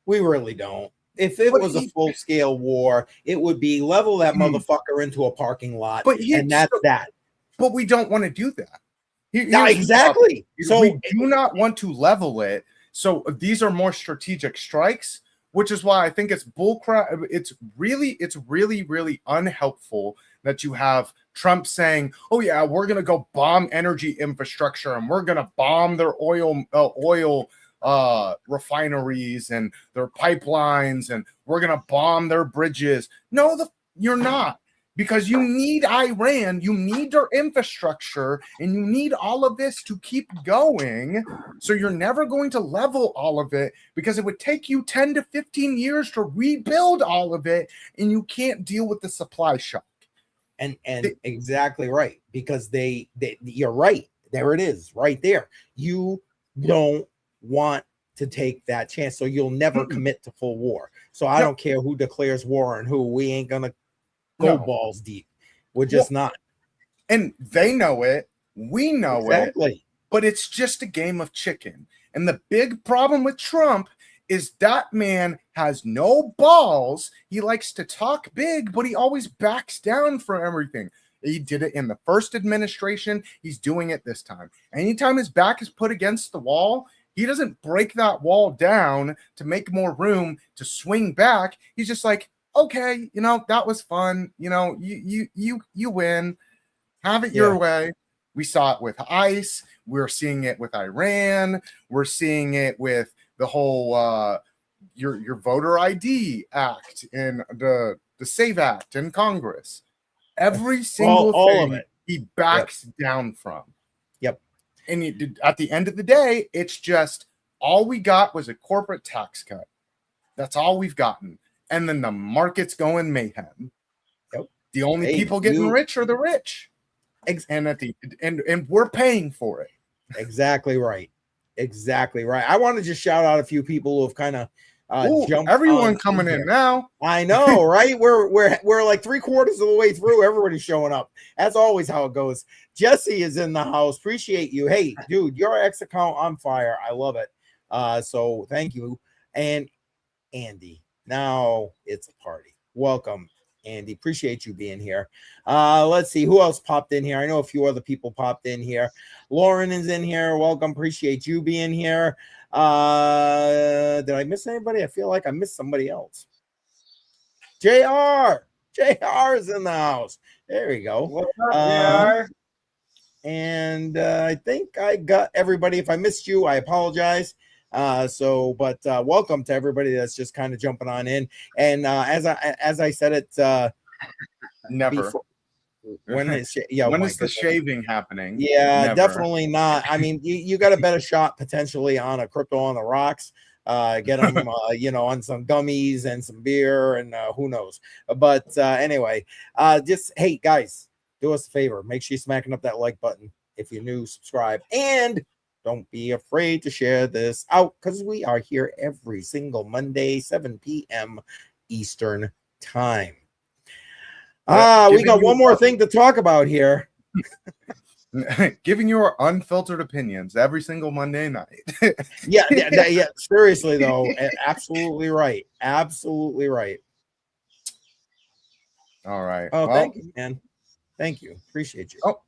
We really don't. If it was a full-scale war, it would be level that motherfucker into a parking lot, and that's that. But we don't want to do that. Exactly. So we do not want to level it. So these are more strategic strikes, which is why I think it's bullcrap. It's really unhelpful that you have Trump saying, "Oh yeah, we're gonna go bomb energy infrastructure and we're gonna bomb their oil refineries and their pipelines and we're gonna bomb their bridges." No, you're not, because you need Iran, you need their infrastructure, and you need all of this to keep going. So you're never going to level all of it because it would take you 10 to 15 years to rebuild all of it, and you can't deal with the supply shock. And exactly right, because they you're right. There it is, right there. You don't want to take that chance, so you'll never commit to full war. So I don't care who declares war and who. We ain't gonna go balls deep. We're just not. And they know it. We know it. But it's just a game of chicken. And the big problem with Trump is that man has no balls. He likes to talk big, but he always backs down from everything. He did it in the first administration. He's doing it this time. Anytime his back is put against the wall, he doesn't break that wall down to make more room to swing back. He's just like, okay, that was fun. You win. Have it your way. We saw it with ICE. We're seeing it with Iran. We're seeing it with the whole your voter ID act and the SAVE Act in Congress. Every single all thing of it. He backs down from. Yep. And at the end of the day, it's just all we got was a corporate tax cut. That's all we've gotten. And then the market's going mayhem. Yep. The only people getting rich are the rich. And and we're paying for it. Exactly right. Exactly right. I want to just shout out a few people who have kind of jumped. Everyone coming in now. I know, right? We're like 3/4 of the way through. Everybody's showing up. That's always how it goes. Jesse is in the house. Appreciate you. Hey, dude, your X account on fire. I love it. So thank you. And Andy, now it's a party. Welcome, Andy. Appreciate you being here. Let's see who else popped in here. I know a few other people popped in here. Lauren is in here. Welcome. Appreciate you being here. Did I miss anybody? I feel like I missed somebody else. JR is in the house. There we go. What's up, JR? And I think I got everybody. If I missed you, I apologize. But welcome to everybody that's just kind of jumping on in. And as I said it, never. Before, when is the shaving happening? Yeah, Never. Definitely not. I mean, you got a better shot potentially on a crypto on the rocks. Get them, on some gummies and some beer and who knows. But anyway, just hey guys, do us a favor. Make sure you're smacking up that like button. If you're new, subscribe, and don't be afraid to share this out because we are here every single Monday, 7 p.m. Eastern time. We got one more thing to talk about here. Giving your unfiltered opinions every single Monday night. yeah. Seriously, though, absolutely right. Absolutely right. All right. Oh, thank you, man. Thank you. Appreciate you. Oh,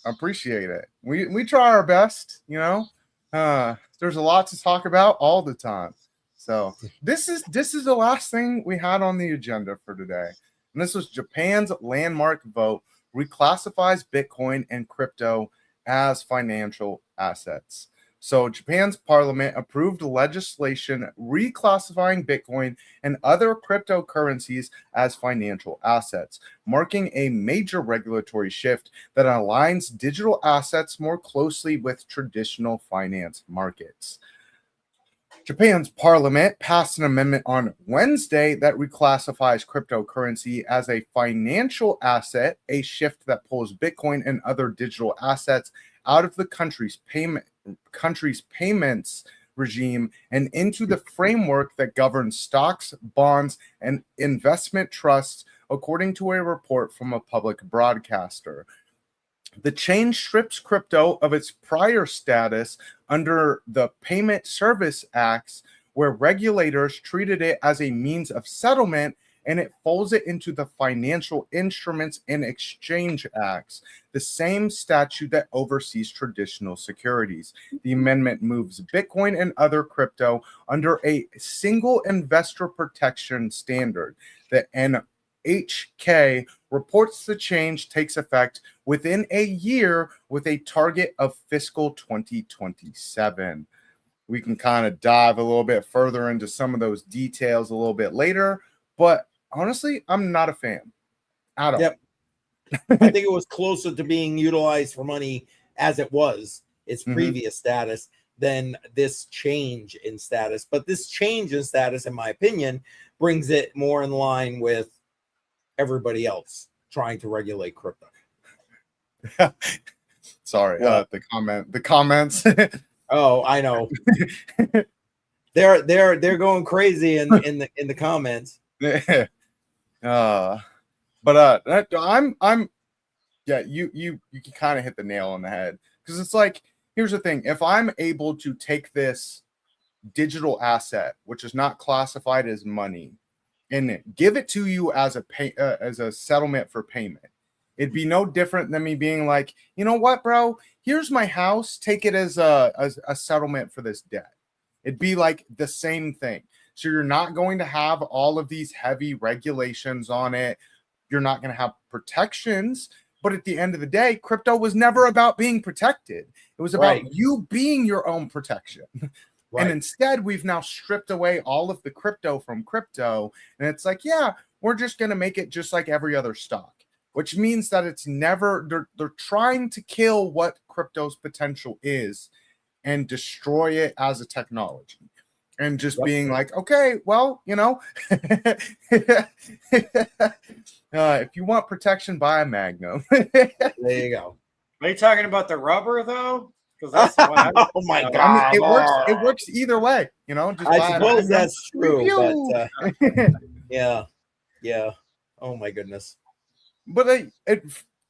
appreciate it. We try our best. There's a lot to talk about all the time. So this is the last thing we had on the agenda for today. And this was Japan's landmark vote reclassifies Bitcoin and crypto as financial assets. So Japan's parliament approved legislation reclassifying Bitcoin and other cryptocurrencies as financial assets, marking a major regulatory shift that aligns digital assets more closely with traditional finance markets. Japan's parliament passed an amendment on Wednesday that reclassifies cryptocurrency as a financial asset, a shift that pulls Bitcoin and other digital assets out of the country's payments regime and into the framework that governs stocks, bonds, and investment trusts, according to a report from a public broadcaster. The change strips crypto of its prior status under the Payment Service Acts, where regulators treated it as a means of settlement, and it folds it into the Financial Instruments and Exchange Acts, the same statute that oversees traditional securities. The amendment moves Bitcoin and other crypto under a single investor protection standard. The NHK reports the change takes effect within a year with a target of fiscal 2027. We can kind of dive a little bit further into some of those details a little bit later, but honestly, I'm not a fan at all. Yep. I think it was closer to being utilized for money as it was its previous status than this change in status. But this change in status, in my opinion, brings it more in line with everybody else trying to regulate crypto. Sorry, the comments. Oh, I know. They're going crazy in the comments. I'm you can kind of hit the nail on the head, because it's like, here's the thing: if I'm able to take this digital asset, which is not classified as money, and give it to you as a settlement for payment, It'd be no different than me being like, you know what, bro? Here's my house. Take it as a settlement for this debt. It'd be like the same thing. So you're not going to have all of these heavy regulations on it. You're not going to have protections. But at the end of the day, crypto was never about being protected. It was about you being your own protection. And instead, we've now stripped away all of the crypto from crypto. And it's like, yeah, we're just going to make it just like every other stock, which means that it's never, they're trying to kill what crypto's potential is and destroy it as a technology. And just being like, okay, well, you know, if you want protection, buy a Magnum. There you go. Are you talking about the rubber though? That's oh my god! I mean, it works either way. You know, just I suppose that's true. But yeah. Oh my goodness. But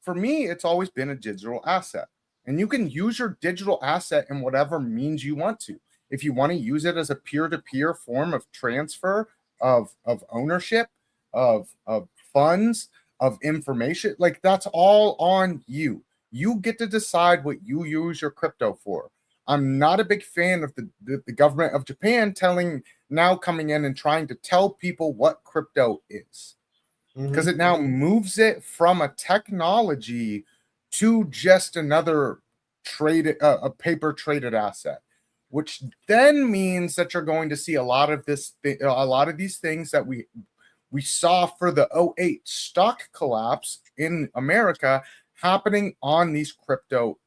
for me, it's always been a digital asset, and you can use your digital asset in whatever means you want to. If you want to use it as a peer-to-peer form of transfer of ownership, of funds, of information, like that's all on you. You get to decide what you use your crypto for. I'm not a big fan of the government of Japan coming in and trying to tell people what crypto is. Because it now moves it from a technology to just another a paper traded asset, which then means that you're going to see a lot of these things that we saw for the 2008 stock collapse in America happening on these crypto,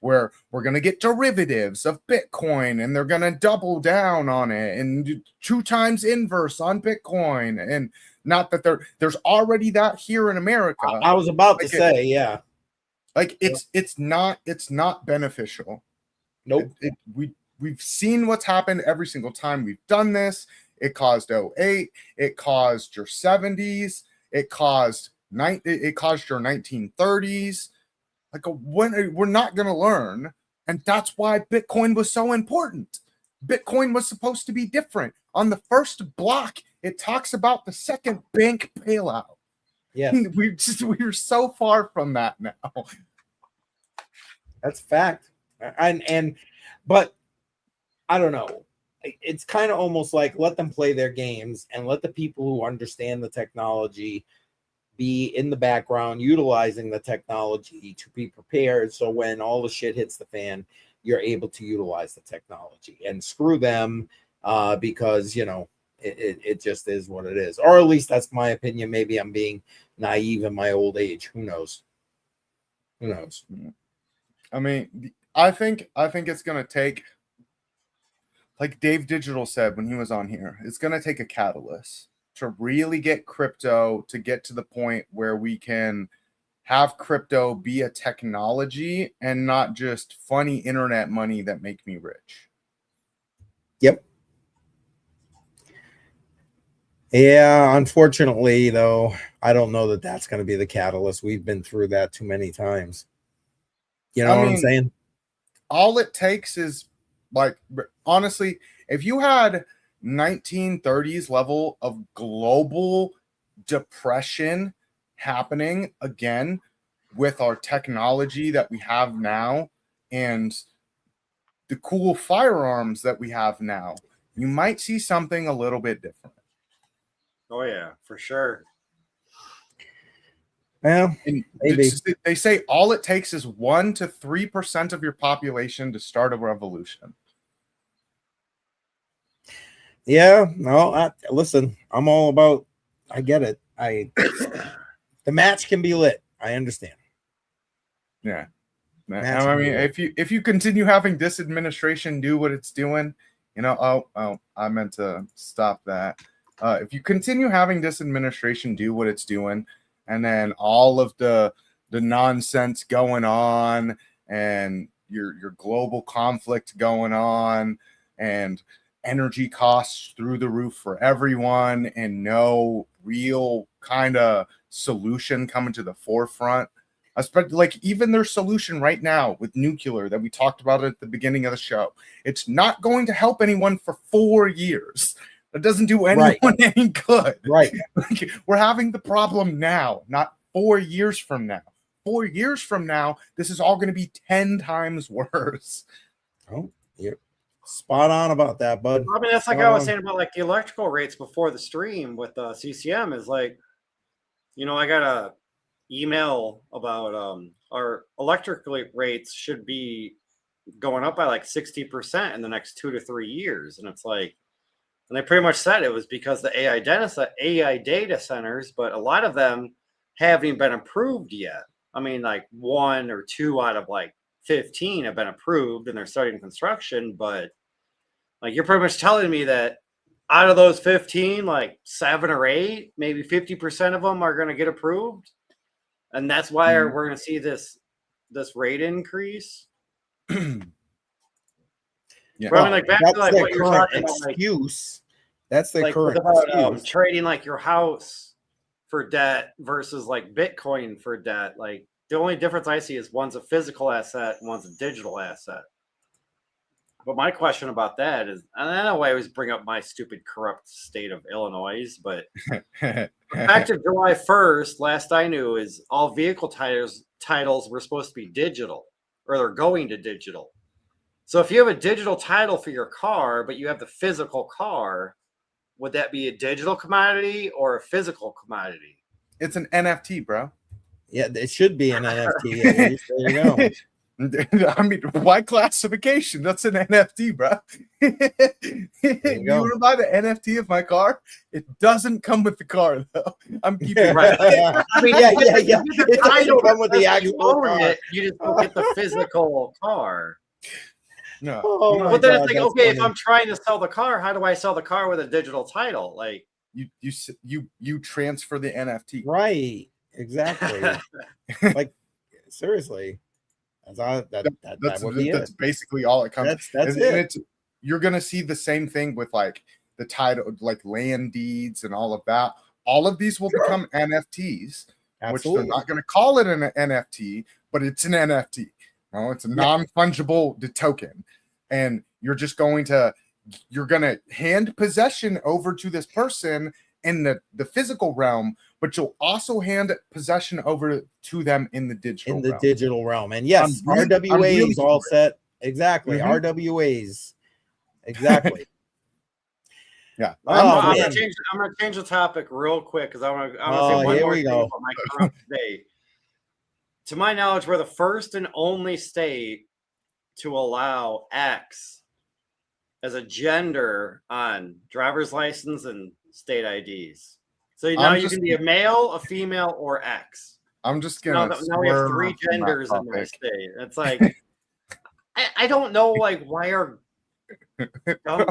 where we're going to get derivatives of Bitcoin and they're going to double down on it and 2 times inverse on Bitcoin. And not that there's already that here in America. I was about to say, yeah. Like it's not beneficial. Nope. We've seen what's happened every single time we've done this. It caused 2008. It caused your 70s. It caused your 1930s. Like we're not going to learn. And that's why Bitcoin was so important. Bitcoin was supposed to be different. On the first block, it talks about the second bank bailout. Yeah. We're so far from that now. That's fact. But I don't know. It's kind of almost like let them play their games and let the people who understand the technology be in the background utilizing the technology to be prepared. So when all the shit hits the fan, you're able to utilize the technology, and screw them because, you know, it just is what it is. Or at least that's my opinion. Maybe I'm being naive in my old age. Who knows? I mean, I think it's going to take, like Dave Digital said when he was on here, it's going to take a catalyst to really get crypto to get to the point where we can have crypto be a technology and not just funny internet money that make me rich. Yep. Yeah, unfortunately, though, I don't know that that's going to be the catalyst. We've been through that too many times. You know what I'm saying? All it takes is, like, honestly, if you had 1930s level of global depression happening again with our technology that we have now and the cool firearms that we have now, you might see something a little bit different. Oh yeah, for sure. Well, maybe they say all it takes is 1% to 3% of your population to start a revolution. Yeah, no, listen, I'm all about, I get it. The match can be lit. I understand. Yeah. I mean, if you continue having this administration do what it's doing, you know, I meant to stop that. If you continue having this administration do what it's doing, and then all of the nonsense going on and your global conflict going on and energy costs through the roof for everyone and no real kind of solution coming to the forefront, especially like even their solution right now with nuclear that we talked about at the beginning of the show, it's not going to help anyone for 4 years. It doesn't do anyone any good. Right. Like, we're having the problem now, not 4 years from now. 4 years from now, this is all going to be 10 times worse. Oh, you're spot on about that, bud. I mean, that's like I was saying about like the electrical rates before the stream with CCM is like, you know, I got a email about our electric rates should be going up by like 60% in the next 2 to 3 years. And it's like, and they pretty much said it was because the AI data centers, but a lot of them haven't even been approved yet. I mean, like 1 or 2 out of like 15 have been approved and they're starting construction. But like, you're pretty much telling me that out of those 15, like 7 or 8, maybe 50% of them are going to get approved. And that's why we're going to see this rate increase. Yeah. But I mean, like back to like what you're talking excuse. About, like, that's the like, current about trading like your house for debt versus like Bitcoin for debt. Like the only difference I see is one's a physical asset and one's a digital asset. But my question about that is, and I know I always bring up my stupid corrupt state of Illinois, but effective July 1st, last I knew, is all vehicle titles were supposed to be digital, or they're going to digital. So if you have a digital title for your car, but you have the physical car, would that be a digital commodity or a physical commodity? It's an NFT, bro. Yeah, it should be an NFT. At least. There you go. I mean, why classification? That's an NFT, bro. You want to buy the NFT of my car? It doesn't come with the car, though. I'm keeping it right. I mean, yeah. It doesn't come with the actual car. You just don't get the physical car. No. But then it's like, okay, if I'm trying to sell the car, how do I sell the car with a digital title? Like you transfer the NFT. Right. Exactly. Like seriously. That's basically all it comes. That's it. You're gonna see the same thing with like the title, like land deeds and all of that. All of these will become NFTs, which they're not gonna call it an NFT, but it's an NFT. No, it's a non-fungible token, and you're gonna hand possession over to this person in the physical realm, but you'll also hand possession over to them in the digital realm. And yes, RWAs all set. Exactly. RWAs. Exactly. Yeah. I'm gonna change the topic real quick because I want to say one more thing about my current state. To my knowledge, we're the first and only state to allow X as a gender on driver's license and state IDs. So now you can be a male, a female, or X. I'm just gonna. Now we have 3 genders in my state. It's like I don't know, like why our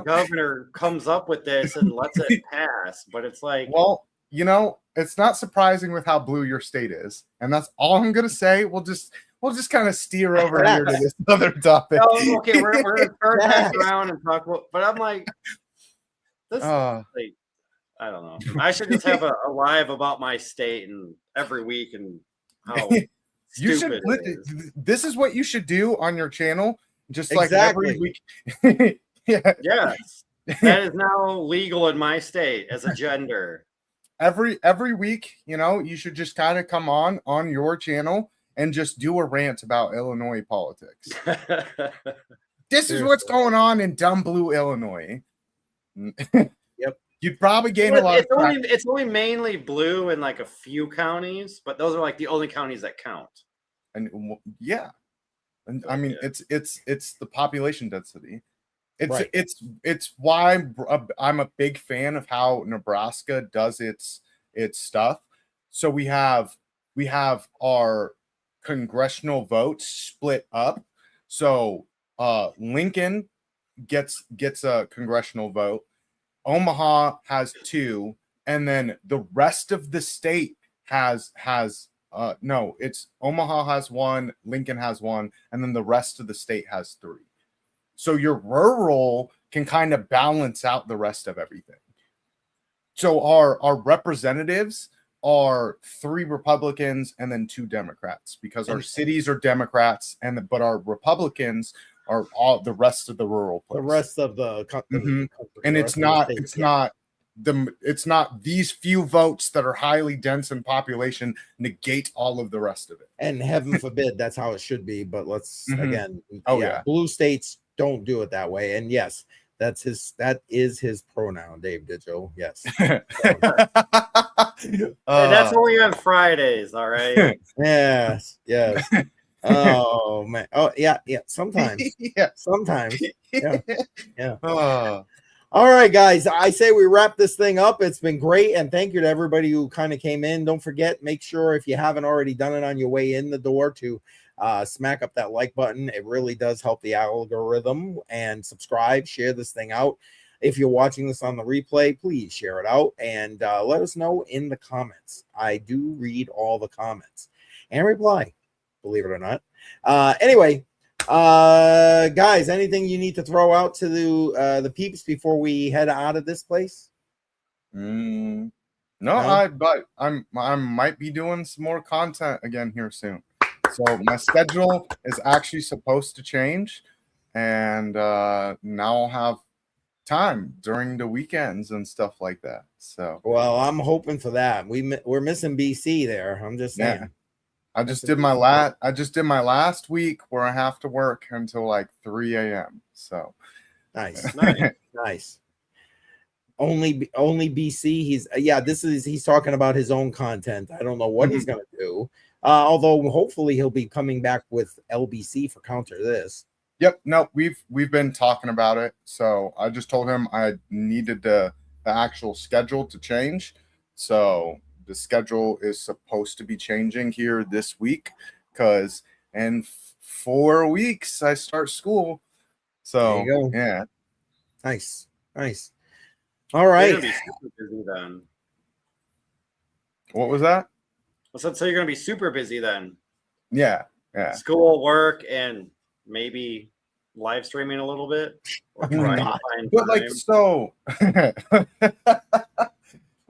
governor comes up with this and lets it pass, but it's like, well, you know, it's not surprising with how blue your state is, and that's all I'm gonna say. We'll just kind of steer over here to this other topic. Oh, okay, we're gonna turn back around and talk about. But I'm like, this. Like, I don't know. I should just have a live about my state and every week and how stupid it is. This is what you should do on your channel, just like every week. Yes, that is now legal in my state as a gender. Every week, you know, you should just kind of come on your channel and just do a rant about Illinois politics. This is what's going on in dumb blue Illinois. Yep. You'd probably gain a lot. It's only mainly blue in like a few counties, but those are like the only counties that count. And and I mean, it's the population density. It's why I'm a big fan of how Nebraska does its stuff. So we have our congressional votes split up. So Lincoln gets a congressional vote. Omaha has 2, and then the rest of the state has it's Omaha has 1, Lincoln has 1, and then the rest of the state has 3. So your rural can kind of balance out the rest of everything. So our representatives are 3 Republicans and then 2 Democrats, because our cities are Democrats, but our Republicans are all the rest of the rural places. The rest of the country. And it's not it's not these few votes that are highly dense in population negate all of the rest of it. And heaven forbid that's how it should be. But let's again, blue states don't do it that way. And yes, that is his pronoun, Dave Digital. Yes. Hey, that's only on Fridays, all right? Yes. Oh man. Oh yeah. Sometimes. Sometimes. Yeah. All right, guys. I say we wrap this thing up. It's been great, and thank you to everybody who kind of came in. Don't forget, make sure if you haven't already done it on your way in the door to smack up that like button. It really does help the algorithm. And subscribe, share this thing out. If you're watching this on the replay, please share it out and let us know in the comments. I do read all the comments and reply, believe it or not. Anyway, guys, anything you need to throw out to the peeps before we head out of this place? No, I might be doing some more content again here soon. So my schedule is actually supposed to change, and now I'll have time during the weekends and stuff like that. So well, I'm hoping for that. We're missing BC there. I'm just saying. Yeah. I just did my last week where I have to work until like 3 a.m. So nice. Only BC. He's talking about his own content. I don't know what he's gonna do. Although hopefully he'll be coming back with LBC for counter this. Yep. No, we've been talking about it. So I just told him I needed the actual schedule to change. So the schedule is supposed to be changing here this week because in 4 weeks I start school. So there you go. Yeah. Nice. All right. You're gonna be super busy then. What was that? So you're gonna be super busy then. Yeah. School, work, and maybe live streaming a little bit. But like so.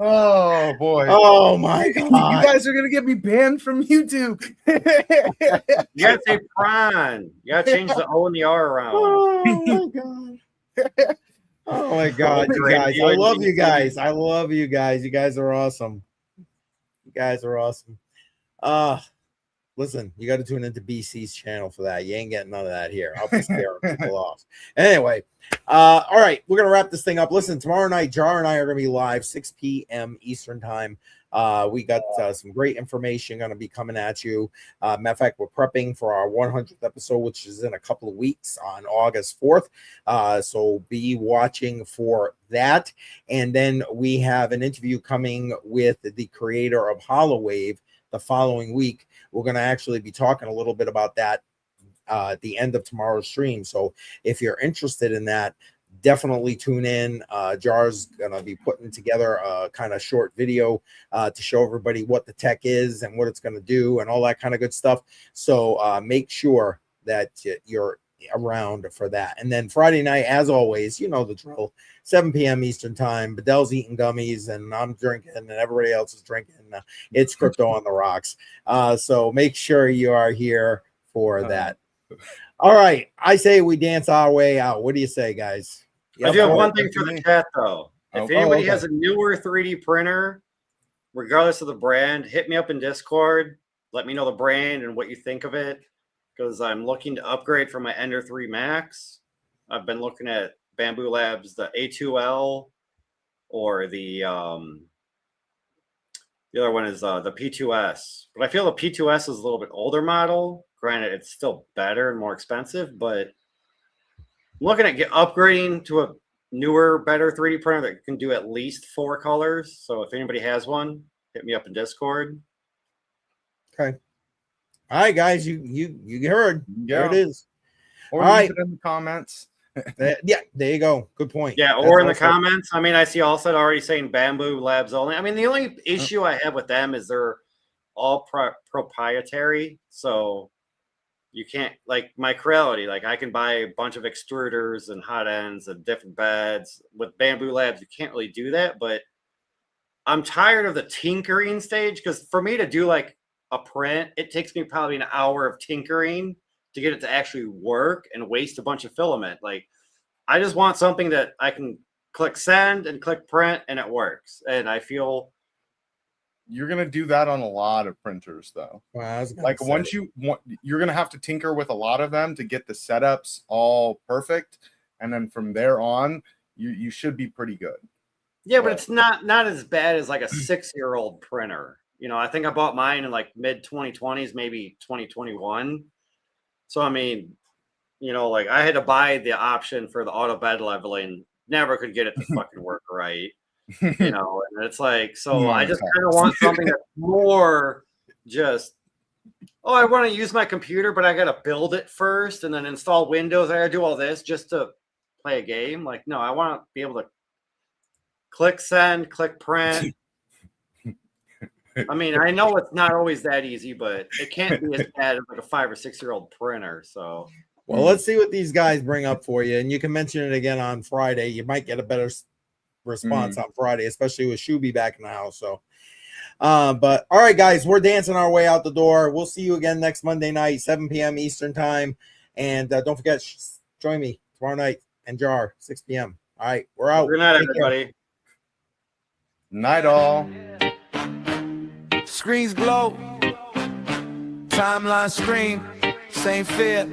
Oh boy! Oh my god! You guys are gonna get me banned from YouTube. You gotta say prawn. You gotta change the O and the R around. Oh my god! Oh my god, you guys! I love you guys. I love you guys. You guys are awesome. Listen, you got to tune into BC's channel for that. You ain't getting none of that here. I'll be scaring people off. Anyway, all right, we're gonna wrap this thing up. Listen, tomorrow night, Jar and I are gonna be live 6 p.m. Eastern time. We got some great information going to be coming at you. Matter of fact, we're prepping for our 100th episode, which is in a couple of weeks on August 4th. So be watching for that. And then we have an interview coming with the creator of HoloWave the following week. We're going to actually be talking a little bit about that at the end of tomorrow's stream. So if you're interested in that, definitely tune in. Jar's gonna be putting together a kind of short video to show everybody what the tech is and what it's gonna do and all that kind of good stuff. So make sure that you're around for that. And then Friday night, as always, you know the drill, 7 p.m. Eastern time. Badel's eating gummies and I'm drinking and everybody else is drinking. It's Crypto on the Rocks. So make sure you are here for that. All right, I say we dance our way out. What do you say, guys? I do have one thing for the chat, though. If anybody has a newer 3D printer, regardless of the brand, hit me up in Discord. Let me know the brand and what you think of it, because I'm looking to upgrade from my Ender 3 Max. I've been looking at Bamboo Labs, the A2L, or the other one is the P2S. But I feel the P2S is a little bit older model. Granted, it's still better and more expensive, but I'm looking at upgrading to a newer, better 3D printer that can do at least 4 colors. So if anybody has one, hit me up in Discord. Okay. All right, guys, you heard. Yeah. There it is. Or all leave right. it in the comments. Yeah, there you go. Good point. Yeah, or in the comments. I mean, I see Allset already saying Bamboo Labs only. I mean, the only issue I have with them is they're all proprietary. So you can't, like my Creality, like I can buy a bunch of extruders and hot ends and different beds. With Bamboo Labs, you can't really do that. But I'm tired of the tinkering stage, because for me to do like a print, it takes me probably an hour of tinkering to get it to actually work and waste a bunch of filament. Like, I just want something that I can click send and click print, and it works. And I feel you're gonna do that on a lot of printers, though. Well, like once you're gonna have to tinker with a lot of them to get the setups all perfect, and then from there on, you should be pretty good. Yeah, but it's not as bad as like a 6-year-old printer. You know, I think I bought mine in like mid 2020s, maybe 2021. So I mean, you know, like I had to buy the option for the auto bed leveling, never could get it to fucking work right. You know, and it's like, so I just kind of want something that's more just, oh, I want to use my computer, but I got to build it first and then install Windows. I got to do all this just to play a game. Like, no, I want to be able to click send, click print. I mean, I know it's not always that easy, but it can't be as bad as like a 5 or 6 year old printer. So, well, let's see what these guys bring up for you, and you can mention it again on Friday. You might get a better response on Friday, especially with Shuby back in the house. So, but all right, guys, we're dancing our way out the door. We'll see you again next Monday night, 7 p.m. Eastern time, and don't forget, join me tomorrow night and Jar 6 p.m. All right, we're out. Good night, everybody. Night all. Screens glow, timeline scream, same fear,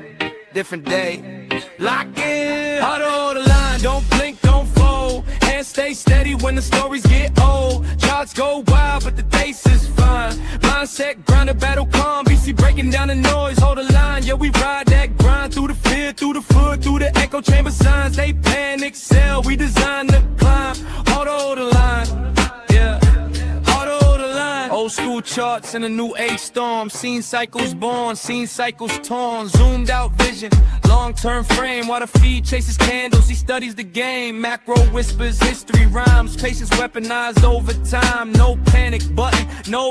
different day. Lock in, HODL the line, don't blink, don't fold. Hands stay steady when the stories get old. Charts go wild, but the base is fine. Mindset, grounded, battle calm. BC breaking down the noise, hold the line. Yeah, we ride that grind through the fear, through the foot, through the echo chamber signs. They panic, sell, we design the climb. HODL the line, yeah. Old school charts in a new age storm. Seen cycles born, seen cycles torn. Zoomed out vision, long-term frame. While the feed chases candles, he studies the game. Macro whispers, history rhymes. Patience weaponized over time. No panic button, no